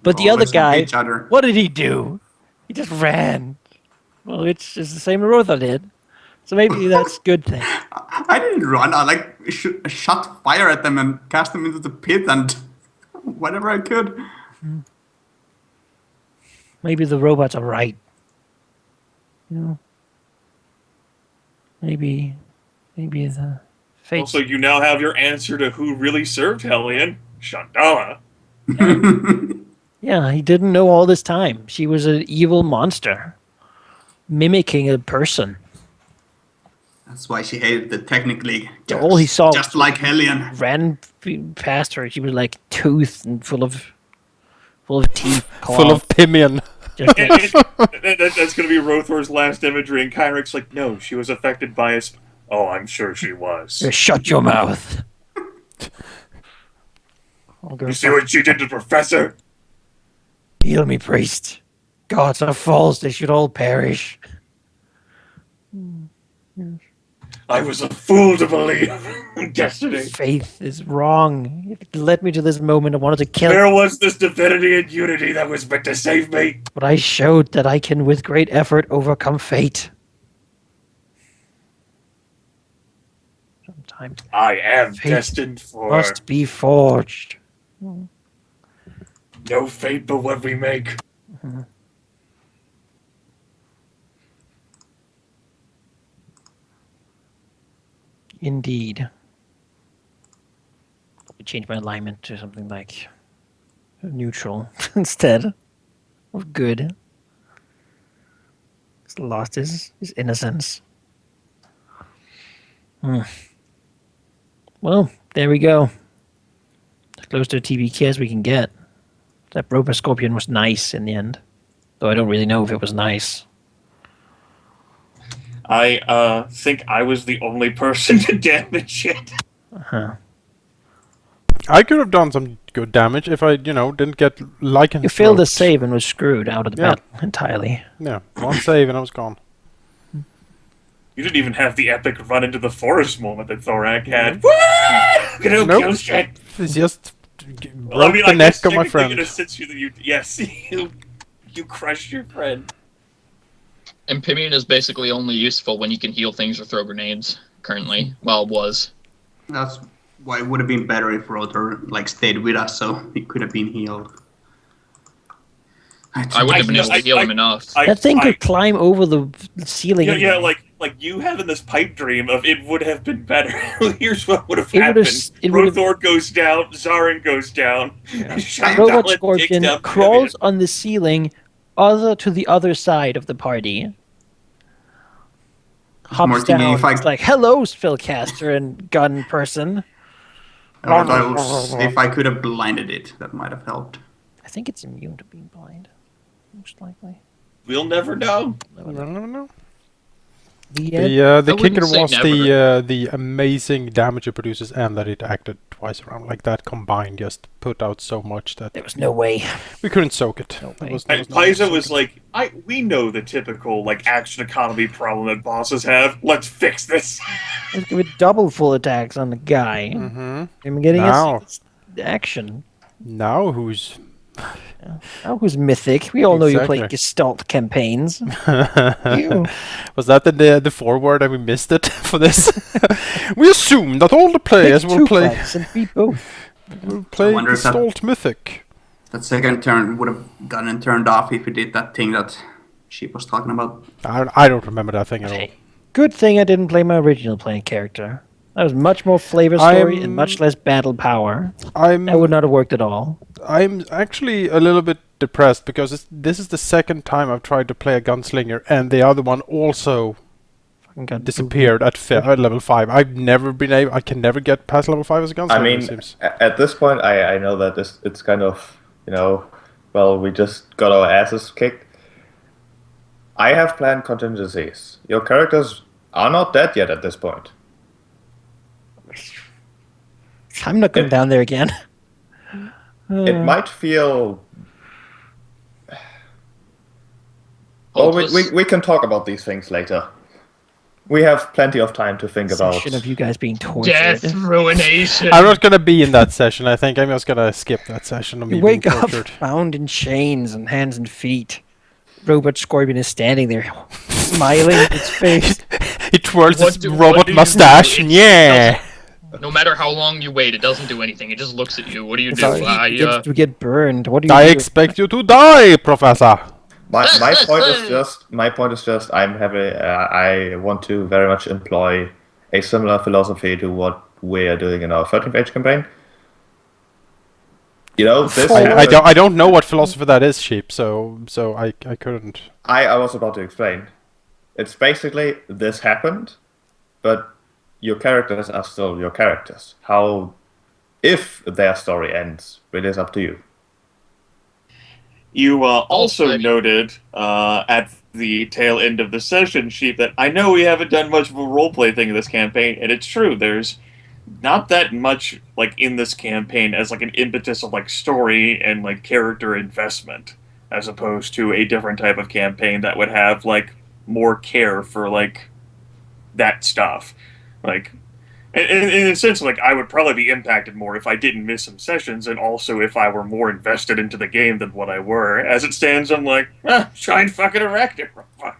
But the other Always help guy, each other. what did he do? He just ran. Well, it's the same as Rothor did. So maybe that's a good thing. I didn't run. I shot fire at them and cast them into the pit and whatever I could. Maybe the robots are right. Maybe the fate. Also, you now have your answer to who really served Hellion. Chandala. Yeah, he didn't know all this time. She was an evil monster, mimicking a person. That's why she hated the technically. All he saw just like Hellion. ran past her. She was like toothed and full of teeth, Full of pimion. Just like, That's going to be Rothor's last imagery, and Kyric's like, no, she was affected by a... Oh, I'm sure she was. shut your mouth. You see what she did to Professor? Heal me, priest. Gods are false. They should all perish. I was a fool to believe in destiny. Faith is wrong. It led me to this moment. I wanted to kill. Where was this divinity and unity that was meant to save me? But I showed that I can, with great effort, overcome fate. Sometimes I am Fate destined for must be forged. no fate but what we make. Indeed. I change my alignment to something like neutral instead of good. He's lost his innocence. Well, there we go. As close to a TBK as we can get. That robot scorpion was nice in the end. Though I don't really know if it was nice. I think I was the only person to damage it. I could have done some good damage if I, didn't get lycanthroped. You failed the save and was screwed out of the Yeah. battle entirely. Yeah, one save and I was gone. You didn't even have the epic run into the forest moment that Thorak had. Woo! Nope. Kill shit. It's just broke the neck of my friend. In a sense, yes, you crushed your friend. And Pimion is basically only useful when you can heal things or throw grenades. Currently, well, was. That's why it would have been better if Rotor stayed with us, so he could have been healed. I wouldn't have been able to heal him enough. That thing could climb over the ceiling. Yeah, like you having this pipe dream of it would have been better. Here's what would have happened. Rothor goes down, Zarin goes down. Yeah. Robot Scorpion crawls on the ceiling to the other side of the party. Hops down. It's like, hello, spellcaster and gun person. If I could have blinded it, that might have helped. I think it's immune to being blind. Most likely. We'll never know. No. The The kicker was the amazing damage it produces and that it acted twice around. Like that combined just put out so much that there was no way we couldn't soak it. No way. Paizo was like, we know the typical action economy problem that bosses have. Let's fix this. Let's give it double full attacks on the guy. I'm getting action. Now who's mythic? We all know you play Gestalt campaigns. Was that the foreword and we missed it for this? We assume that all the players will play. And beat both. Will play Gestalt Mythic. That second turn would have gotten turned off if we did that thing that she was talking about. I don't remember that thing at all. Good thing I didn't play my original playing character. That was much more flavor story and much less battle power. That would not have worked at all. I'm actually a little bit depressed because this is the second time I've tried to play a gunslinger and the other one also disappeared at level 5. I've never been able. I can never get past level 5 as a gunslinger. I mean, it seems. At this point, I know that it's kind of well, we just got our asses kicked. I have planned contingencies. Your characters are not dead yet at this point. I'm not going down there again. It might feel. Well, we can talk about these things later. We have plenty of time to think about. Session of you guys being tortured. Death ruination. I'm not gonna be in that session. I think I'm just gonna skip that session. You wake up bound in chains and hands and feet. Robot Scorpion is standing there, smiling in its face. He twirls his robot mustache. Yeah. No matter how long you wait, it doesn't do anything. It just looks at you. What do you do? You get burned. What do you do? I expect you to die, Professor. My point is just I want to very much employ a similar philosophy to what we are doing in our 13th Age campaign. This I don't know what philosophy that is, Sheep. So I couldn't. I was about to explain. It's basically this happened, but your characters are still your characters. If their story ends, it is up to you. You also noted at the tail end of the session, Sheep, that I know we haven't done much of a roleplay thing in this campaign, and it's true. There's not that much in this campaign as an impetus of story and character investment, as opposed to a different type of campaign that would have more care for that stuff. In a sense, I would probably be impacted more if I didn't miss some sessions, and also if I were more invested into the game than what I were. As it stands, I'm try and fucking erect it.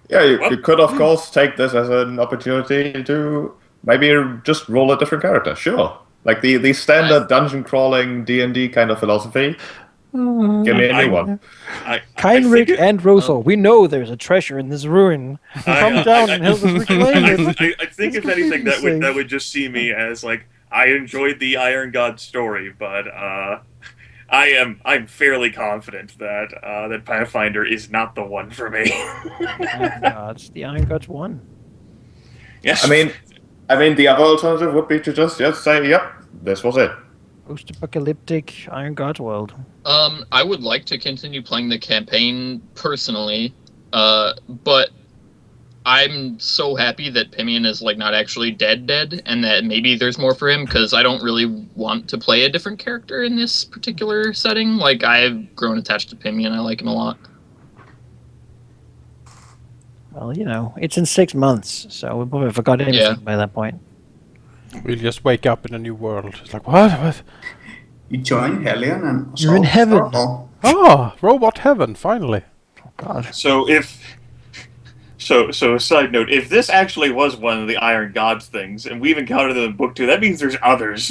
Yeah, you could, of course, take this as an opportunity to maybe just roll a different character. Sure. The standard dungeon crawling D&D kind of philosophy. Give me a new one. Kynric and Rothor, we know there's a treasure in this ruin. Come down and help us reclaim it. I think if anything, that would just see me as I enjoyed the Iron God story, but I'm fairly confident that Pathfinder is not the one for me. The Iron Gods won. Yes. I mean, the other alternative would be to just say, "Yep, this was it." Post-apocalyptic Iron Gods world. I would like to continue playing the campaign personally, but I'm so happy that Pimion is not actually dead, and that maybe there's more for him, because I don't really want to play a different character in this particular setting. I've grown attached to Pimion. I like him a lot. Well, it's in 6 months, so we'll probably forgot anything by that point. We'll just wake up in a new world. It's what? You join Hellion and You're in assault heaven. Rahal. Oh, robot heaven, finally. God. So a side note, if this actually was one of the Iron Gods things, and we've encountered them in Book 2, that means there's others.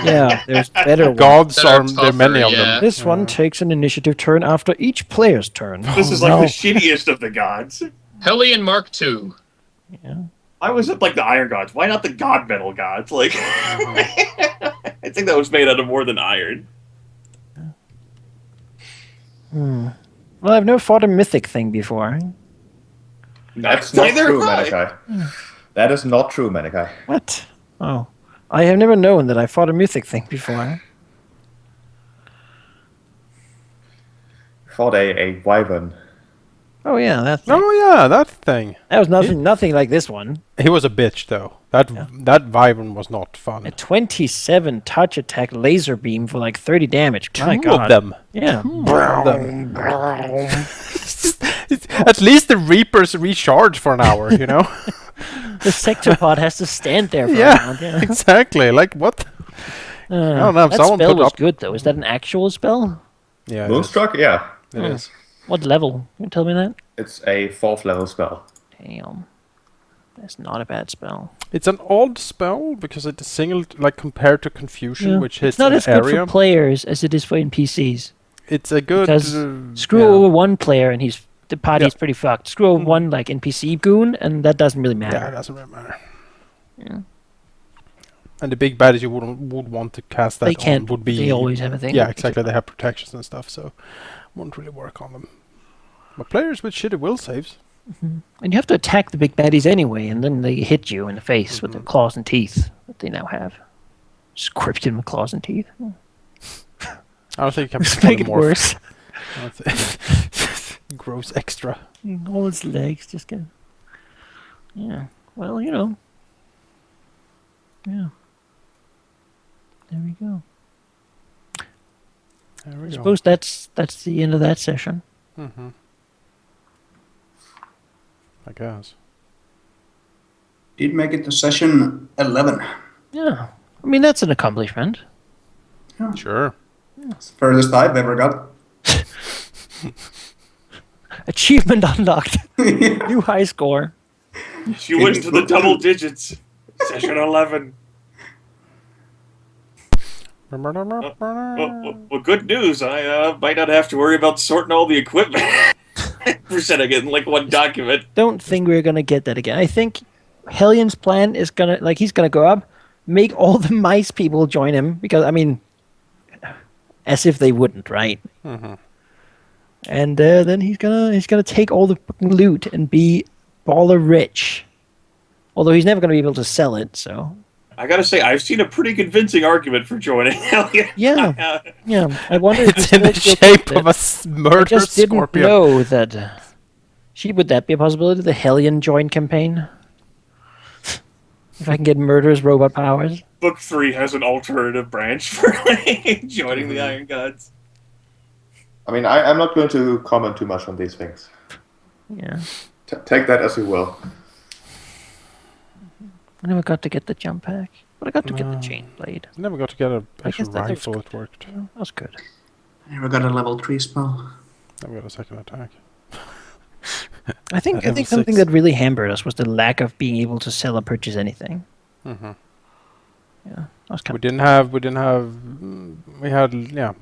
Yeah, there's better ones. Gods That are, are there are many tougher, of them. yeah. This one takes an initiative turn after each player's turn. This is like the shittiest of the gods. Hellion Mark II. Yeah. Why was it like the Iron Gods? Why not the God Metal Gods? Like, I think that was made out of more than iron. Well, I've never fought a mythic thing before. That's not Neither true, have I. Manikai. That is not true, Manikai. What? Oh. I have never known that I fought a mythic thing before. Fought a wyvern. Oh yeah, that thing. Oh yeah, that thing. That was nothing like this one. He was a bitch though. That wyvern was not fun. A 27 touch attack laser beam for like 30 damage. My Two God. of them. Yeah. At least the Reapers recharge for an hour, you know? The sectopod has to stand there for a Yeah, round. Yeah. exactly. Like what? I don't know. That Someone spell put was up. good though. Is that an actual spell? Yeah, Moonstruck? Yeah. it is. What level? Can you tell me that? It's a 4th level spell. Damn. That's not a bad spell. It's an odd spell because it's a single, like compared to Confusion, Yeah. which hits It's not an as good area. for players as it is for NPCs. It's a good. Because screw yeah. over one player and the party's Yeah. pretty fucked. Screw over one like NPC goon and that doesn't really matter. Yeah, it doesn't really matter. Yeah. And the big baddies you would want to cast that They can't. on would be. They always have a thing. Yeah, exactly. They have protections and stuff, so won't really work on them. But players with shitty will saves. And you have to attack the big baddies anyway, and then they hit you in the face with their claws and teeth that they now have. Just equipped him with claws and teeth. I don't think you can Just make it polymorph. worse. I don't thi- Gross extra. All his legs just get. Yeah. Well, you know. Yeah. There we go. There we I go. suppose that's the end of that session. Mm-hmm. I guess. Did make it to session 11. Yeah. I mean, that's an accomplishment. Sure. It's the furthest I've ever got. Achievement unlocked. New high score. She went into the double digits. Session 11. Well, good news. I might not have to worry about sorting all the equipment. Percent I get in like one document. Don't think we're gonna get that again. I think Hellion's plan is he's gonna go up, make all the mice people join him because I mean, as if they wouldn't, right? Mm-hmm. And then he's gonna take all the fucking loot and be baller rich. Although he's never gonna be able to sell it, so. I gotta say, I've seen a pretty convincing argument for joining Hellion. Yeah. Yeah, I wonder if It's in the shape of a I murder just didn't scorpion. know that. Would that be a possibility? The Hellion join campaign? If I can get murderous robot powers? Book 3 has an alternative branch for joining the Iron Gods. I mean, I'm not going to comment too much on these things. Yeah. Take that as you will. I never got to get the jump pack, but I got to get the chain blade. Never got to get an I actual guess that looks rifle good. that worked. That was good. I never got a level 3 spell. Never got a second attack. I think level something 6. that really hampered us was the lack of being able to sell or purchase anything. Mm-hmm. Yeah, that was kind We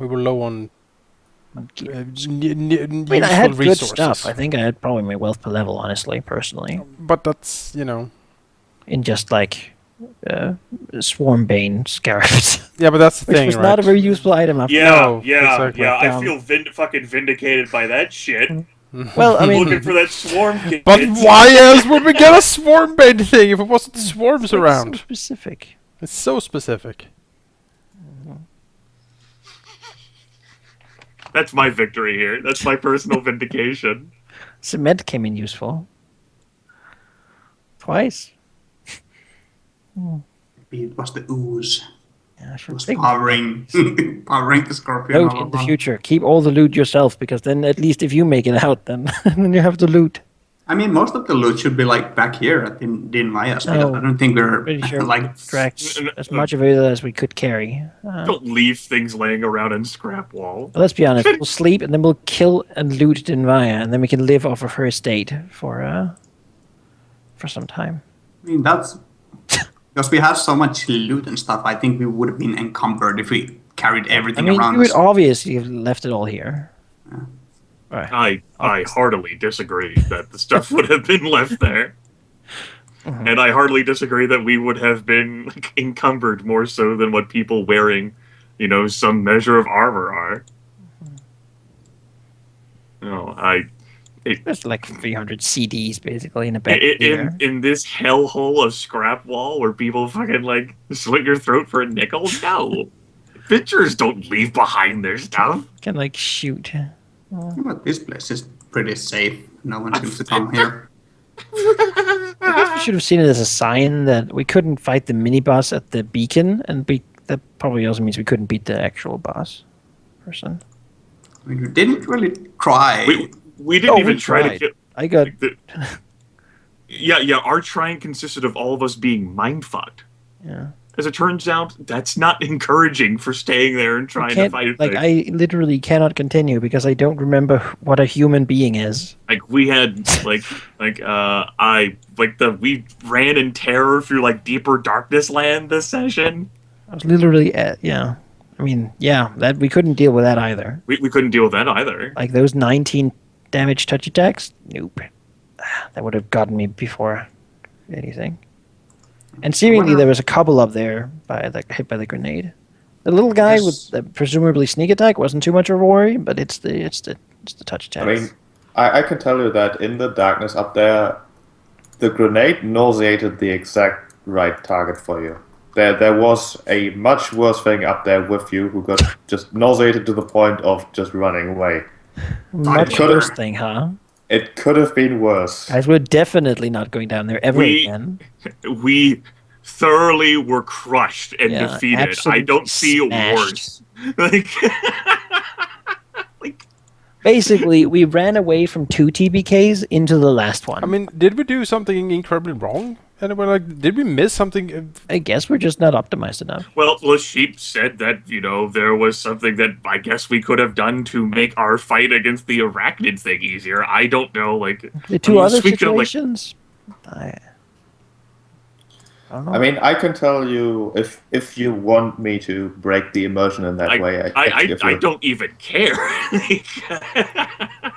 were low on of. I I had good stuff. I think I had probably my wealth per level, honestly, personally, But that's, you know. in just like Swarmbane scarabs, Yeah, but that's the which thing, was right? not a very useful item. After Yeah, No, yeah, exactly. yeah. I Down. feel fucking vindicated by that shit. Well, I mean, Looking for that swarm kid. But why else would we get a swarm bait thing if it wasn't swarms it's so around? specific. It's so specific. That's my victory here. That's my personal vindication. Cement came in useful. Twice. Maybe it was the ooze. Yeah, I It should was think. powering, powering the scorpion. Note all in the along. future, keep all the loot yourself, because then at least if you make it out, then then you have the loot. I mean, most of the loot should be like back here at the Invaya speed. Oh, I don't think we're Pretty sure like. we dragged as much of it as we could carry. Don't leave things laying around in scrap wall. But let's be honest, we'll sleep and then we'll kill and loot Dinvaya, and then we can live off of her estate for some time. I mean, that's because we have so much loot and stuff. I think we would have been encumbered if we carried I everything mean, around you would us. obviously have left it all here. Right. I heartily disagree that the stuff would have been left there. And I heartily disagree that we would have been like, encumbered more so than what people wearing, some measure of armor are. There's like 300 CDs basically in a bed here. In this hellhole of scrap wall where people fucking like slit your throat for a nickel? No. Adventurers don't leave behind their stuff. Can like shoot. But this place is pretty safe. No one seems to come here. I guess we should have seen it as a sign that we couldn't fight the mini boss at the beacon, and that probably also means we couldn't beat the actual boss person. I mean, we didn't really try. We didn't even try to kill. I got. Yeah. Our trying consisted of all of us being mind fucked. Yeah. As it turns out, that's not encouraging for staying there and trying to fight. Like I literally cannot continue because I don't remember what a human being is. Like we had we ran in terror through like deeper darkness land this session. I was literally yeah. I mean, yeah, that we couldn't deal with that either. We couldn't deal with that either. Like those 19 damage touch attacks? Nope. That would have gotten me before anything. And seemingly there was a couple up there hit by the grenade. The little guy with the presumably sneak attack wasn't too much of a worry, but it's the touch attack. I mean, I can tell you that in the darkness up there, the grenade nauseated the exact right target for you. There was a much worse thing up there with you who got just nauseated to the point of just running away. Much worse thing, huh? It could have been worse. Guys, we're definitely not going down there ever again. We thoroughly were crushed and defeated. I don't see worse. Basically, we ran away from 2 TBKs into the last one. I mean, did we do something incredibly wrong? And did we miss something? I guess we're just not optimized enough. Well, Sheep said that, there was something that I guess we could have done to make our fight against the arachnid thing easier. I don't know, The two other situations? I don't know. I mean, I can tell you if you want me to break the immersion in that way. I don't even care. I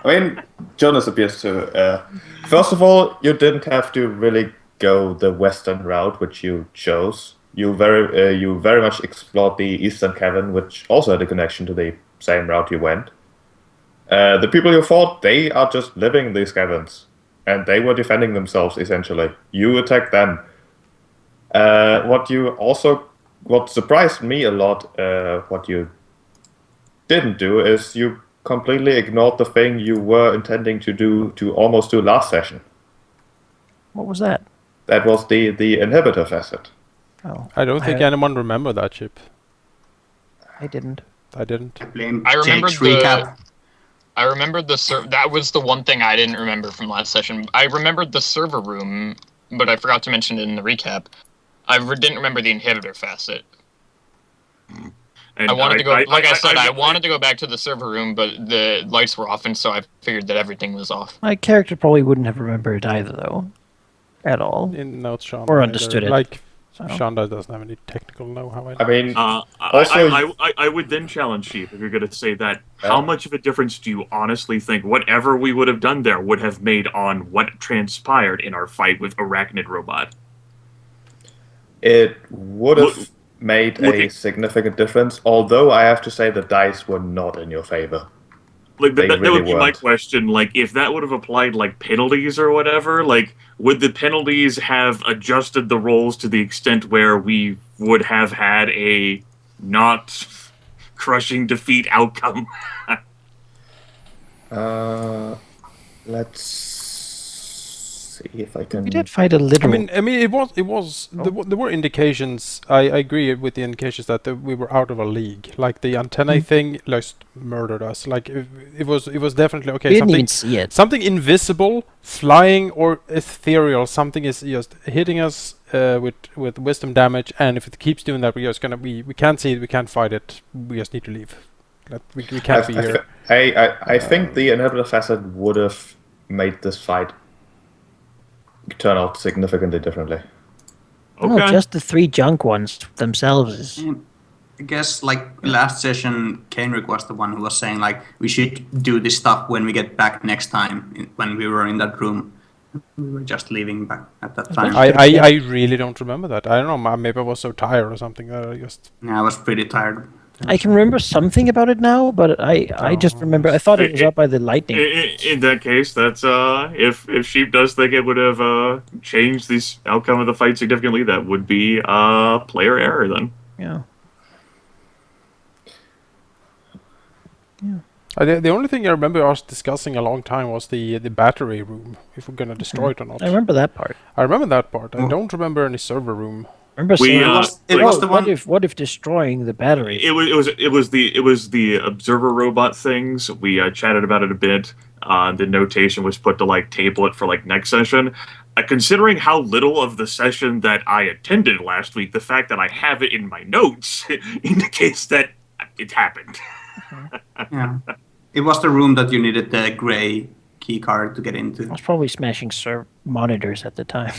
mean, Jonas appears to. First of all, you didn't have to really go the western route, which you chose. You very much explored the eastern cavern, which also had a connection to the same route you went. The people you fought, they are just living in these caverns, and they were defending themselves essentially. You attacked them. What surprised me a lot, what you didn't do is you completely ignored the thing you were intending to do last session. What was that? That was the inhibitor facet. Oh, I don't think anyone remember that chip. I didn't. I didn't. I remembered recap. I remembered that was the one thing I didn't remember from last session. I remembered the server room, but I forgot to mention it in the recap. I didn't remember the inhibitor facet. And I wanted to go, I wanted to go back to the server room, but the lights were off, and so I figured that everything was off. My character probably wouldn't have remembered it either, though. At all. In notes, Sean. Or understood it. Shonda doesn't have any technical know-how. I mean, I would then challenge Sheep if you're going to say that. How much of a difference do you honestly think whatever we would have done there would have made on what transpired in our fight with Arachnid Robot? It would have made a significant difference, although I have to say the dice were not in your favor. That would be my question. If that would have applied penalties or whatever, would the penalties have adjusted the rolls to the extent where we would have had a not crushing defeat outcome? Let's see if I can. We did fight a little. I mean, it was. There were indications. I agree with the indications that we were out of a league. Like the antennae thing, just murdered us. Like it was definitely okay. We didn't even see it. Something invisible, flying or ethereal. Something is just hitting us with wisdom damage, and if it keeps doing that, we can't see it. We can't fight it. We just need to leave. We can't be here. I think the inhibitor facet would have made this fight turn out significantly differently. Okay. No, just the 3 junk ones themselves is. I guess like last session, Kenrick was the one who was saying like we should do this stuff when we get back next time. When we were in that room, we were just leaving back at that time. I really don't remember that. I don't know. Maybe I was so tired or something that I just. Yeah, I was pretty tired. I can remember something about it now, but I just remember I thought it was up by the lightning. In that case, that's if Sheep does think it would have changed the outcome of the fight significantly, that would be player error then. Yeah. The only thing I remember us discussing a long time was the battery room, if we're gonna destroy it or not. I remember that part. I remember that part. I don't remember any server room. Remember We, saying, it was the one. what if destroying the battery? It was the observer robot things. We chatted about it a bit. The notation was put to like table it for like next session. Considering how little of the session that I attended last week, the fact that I have it in my notes indicates that it happened. Yeah, it was the room that you needed the gray key card to get I into. was probably smashing monitors at the time.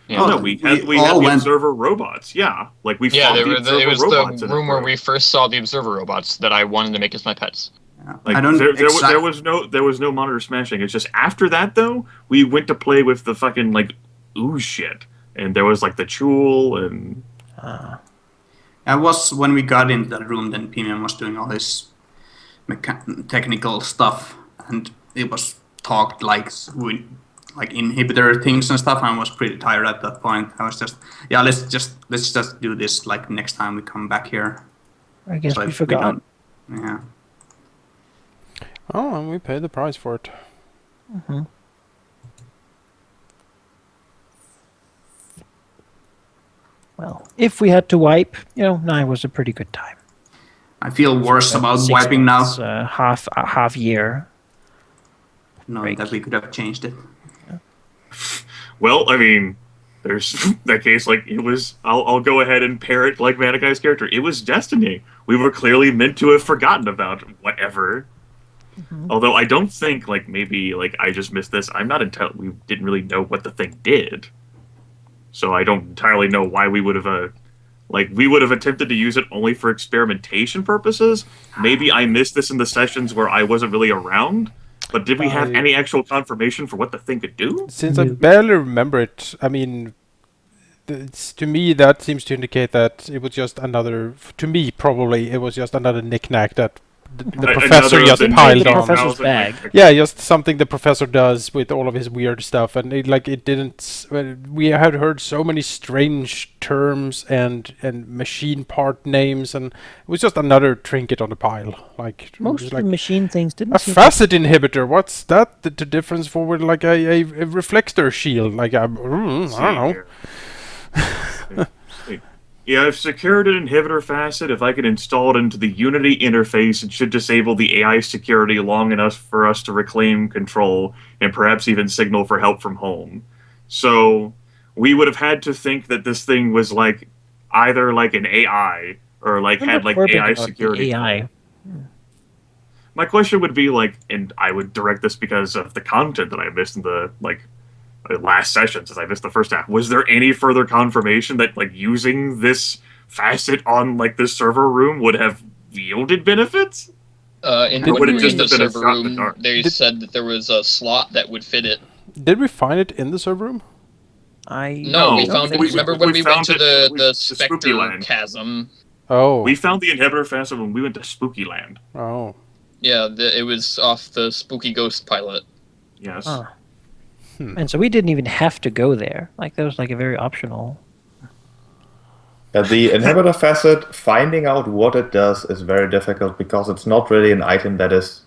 Yeah. Oh, no, we had all the went- observer robots. Yeah, like we Yeah, fought it the was observer robots the in that room where we first saw the observer robots that I wanted to make as my pets. Yeah. Like, I don't. there was no monitor smashing. It's just after that though, we went to play with the fucking like ooze shit, and there was like the Chul and It was when we got into that room, then Pimian was doing all his technical stuff, and it was talked like inhibitor things and stuff. And I was pretty tired at that point. I was just, yeah, let's just do this like next time we come back here. I guess So we if forgot. don't- Yeah. Oh, and we paid the price for it. Well, if we had to wipe, 9 was a pretty good time. I feel worse about 6 wiping now, months, half year. knowing that we could have changed it. well, I mean, there's that case. Like it was, I'll go ahead and parrot like Manakai's character. It was destiny. We were clearly meant to have forgotten about whatever. Although I don't think like maybe like I just missed this. I'm not we didn't really know what the thing did, so I don't entirely know why we would have we would have attempted to use it only for experimentation purposes. Maybe I missed this in the sessions where I wasn't really around. But did we have any actual confirmation for what the thing could do? Since I barely remember it, I mean, to me that seems to indicate that it was just another. To me, probably it was just another knick-knack that the professor Another just of the piled the on. professor's bag. Yeah, just something the professor does with all of his weird stuff, and it didn't. We had heard so many strange terms and machine part names, and it was just another trinket on the pile. Like Most it was of the machine things didn't a seem facet inhibitor. What's that? The difference for like a reflector shield? Like I don't know. Yeah, I've secured an inhibitor facet. If I can install it into the Unity interface, it should disable the AI security long enough for us to reclaim control and perhaps even signal for help from home. So we would have had to think that this thing was like either like an AI or like had like AI security. AI. My question would be like, and I would direct this because of the content that I missed in the last session, since I missed the first half. Was there any further confirmation that like using this facet on like this server room would have yielded benefits? When Would we it were just in the have been a server shot in the room, dark? they said that there was a slot that would fit it. Did we find it in the server room? No, we found it. we- Remember we when we went found to it the with the Spooky Spectre Land. chasm? Oh. We found the inhibitor facet when we went to Spooky Land. Oh. Yeah, it was off the Spooky Ghost pilot. Yes. Oh. And so we didn't even have to go there. Like that was like a very optional. The inhibitor facet, finding out what it does is very difficult because it's not really an item that is,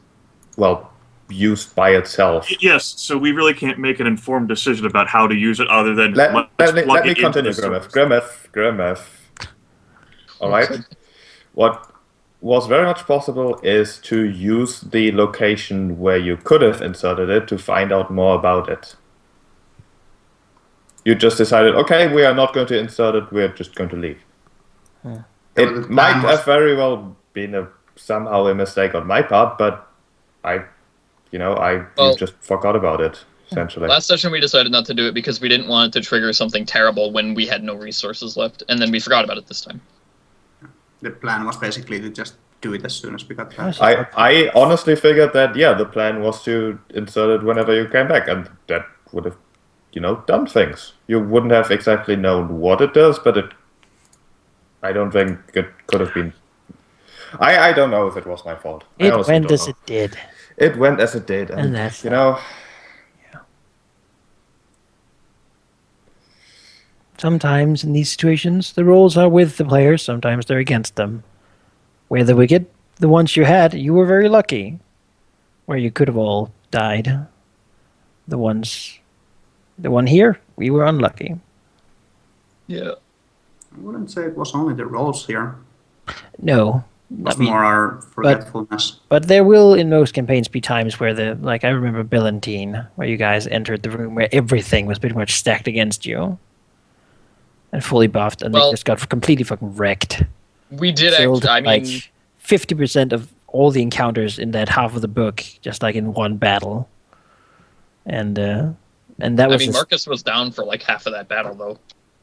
well, used by itself. Yes, so we really can't make an informed decision about how to use it other than Let me plug it into continue, the Grimmeth. source. Grimmeth. All right. What was very much possible is to use the location where you could have inserted it to find out more about it. You just decided, okay, we are not going to insert it, we're just going to leave. It might have very well been somehow a mistake on my part, but you just forgot about it, essentially. Last session we decided not to do it because we didn't want it to trigger something terrible when we had no resources left, and then we forgot about it this time. The plan was basically to just do it as soon as we got back. I honestly figured that, the plan was to insert it whenever you came back, and that would have, done things. You wouldn't have exactly known what it does, but I don't think it could have been. I don't know if it was my fault. It went as it did. It went as it did, And that's Sometimes in these situations, the roles are with the players, sometimes they're against them. Where the wicked, the ones you had, you were very lucky. Where you could have all died. The one here, we were unlucky. Yeah. I wouldn't say it was only the roles here. No. It was more our forgetfulness. But there will, in most campaigns, be times where I remember Billantine, where you guys entered the room where everything was pretty much stacked against you. And fully buffed, and they just got completely fucking wrecked. We did actually, 50% of all the encounters in that half of the book, just like in one battle. And that was... Marcus was down for like half of that battle, though.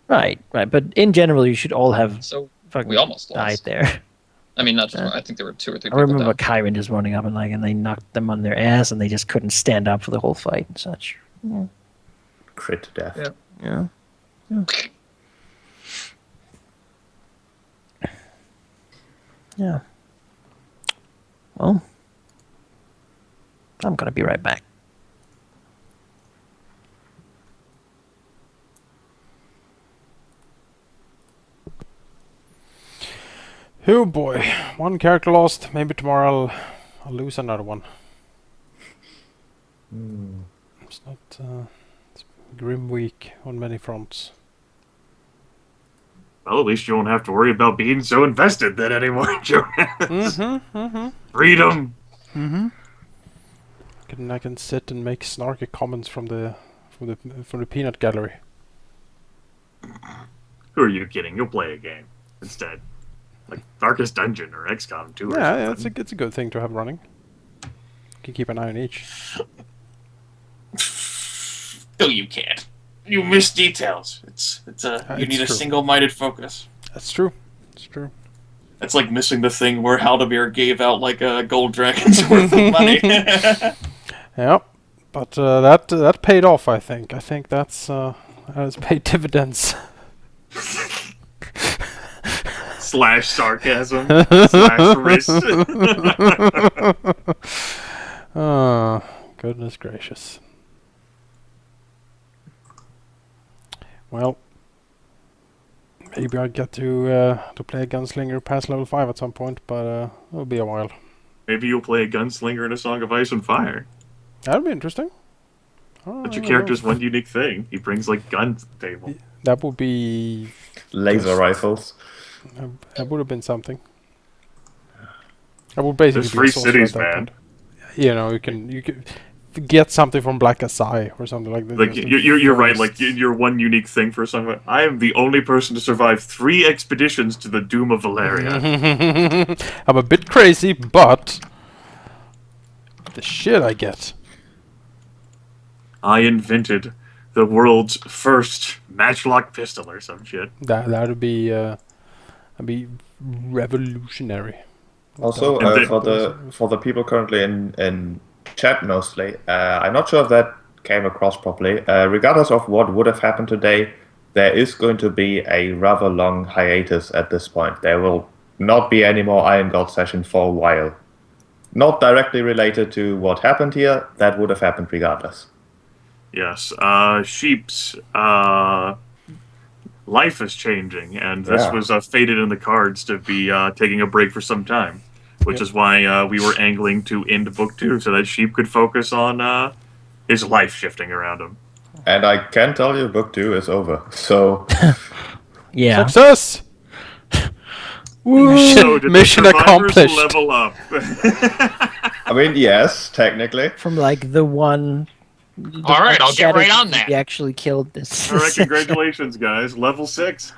Right. But in general, you should all have we almost died lost. There. I mean, not just I think there were 2 or 3 I people remember down. Kyron just running up and they knocked them on their ass, and they just couldn't stand up for the whole fight and such. Yeah. Crit to death. Yeah. Yeah. Well, I'm going to be right back. Oh boy, 1 character lost. Maybe tomorrow I'll lose another one. It's not. It's a grim week on many fronts. Well, at least you won't have to worry about being so invested then anymore, Jonas. Freedom. I can sit and make snarky comments from the peanut gallery. Who are you kidding? You'll play a game instead, like Darkest Dungeon or XCOM 2. Yeah, it's a good thing to have running. You can keep an eye on each. No, you can't. You miss details. You need a single-minded focus. That's true. It's true. That's like missing the thing where Halldamir gave out like a gold dragon's worth of money. Yeah, but that paid off. I think that's paid dividends. Slash sarcasm. Slash risk. Oh, goodness gracious. Well, maybe I'll get to play a gunslinger past level 5 at some point, but it'll be a while. Maybe you'll play a gunslinger in A Song of Ice and Fire. That'll be interesting. But your character's one unique thing. He brings like guns to the table. That would be laser rifles. That would have been something. I would basically. There's free cities, man. You can get something from Black Asai or something like that. Like you're right. Like your one unique thing for something. I am the only person to survive 3 expeditions to the Doom of Valeria. I'm a bit crazy, but the shit I get. I invented the world's first matchlock pistol or some shit. That'd be revolutionary. Also, for the people currently in chat mostly, I'm not sure if that came across properly. Regardless of what would have happened today, there is going to be a rather long hiatus at this point. There will not be any more Iron God session for a while. Not directly related to what happened here, that would have happened regardless. Yes, Sheep's life is changing, and this was fated in the cards to be taking a break for some time. which is why we were angling to end book 2 so that Sheep could focus on his life shifting around him. And I can tell you, book 2 is over. So Yeah. Success! Woo! So did Mission the survivors accomplished. level up? I mean, yes, technically. From like the one. All right, I'll get right on that. We actually killed this. All right, congratulations, guys. Level 6.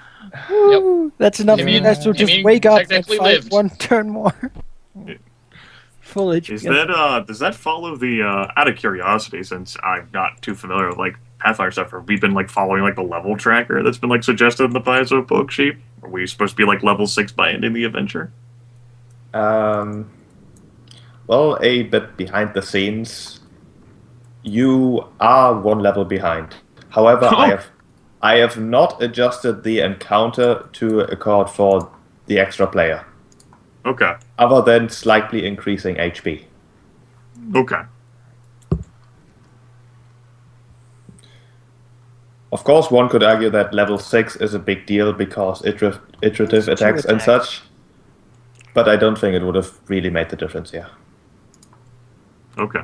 Woo! That's enough You for you mean- guys to you just mean wake up and technically fight lived. one turn more. Full HP. Is that does that follow the out of curiosity, since I'm not too familiar with like Pathfinder stuff, have we been like following like the level tracker that's been like suggested in the Paizo book, Sheep? Are we supposed to be like level 6 by ending the adventure? Well, a bit behind the scenes, you are 1 level behind. However, I have not adjusted the encounter to accord for the extra player, Okay. other than slightly increasing HP. Okay. Of course, one could argue that level 6 is a big deal because iterative attacks and such, but I don't think it would have really made the difference here. Okay.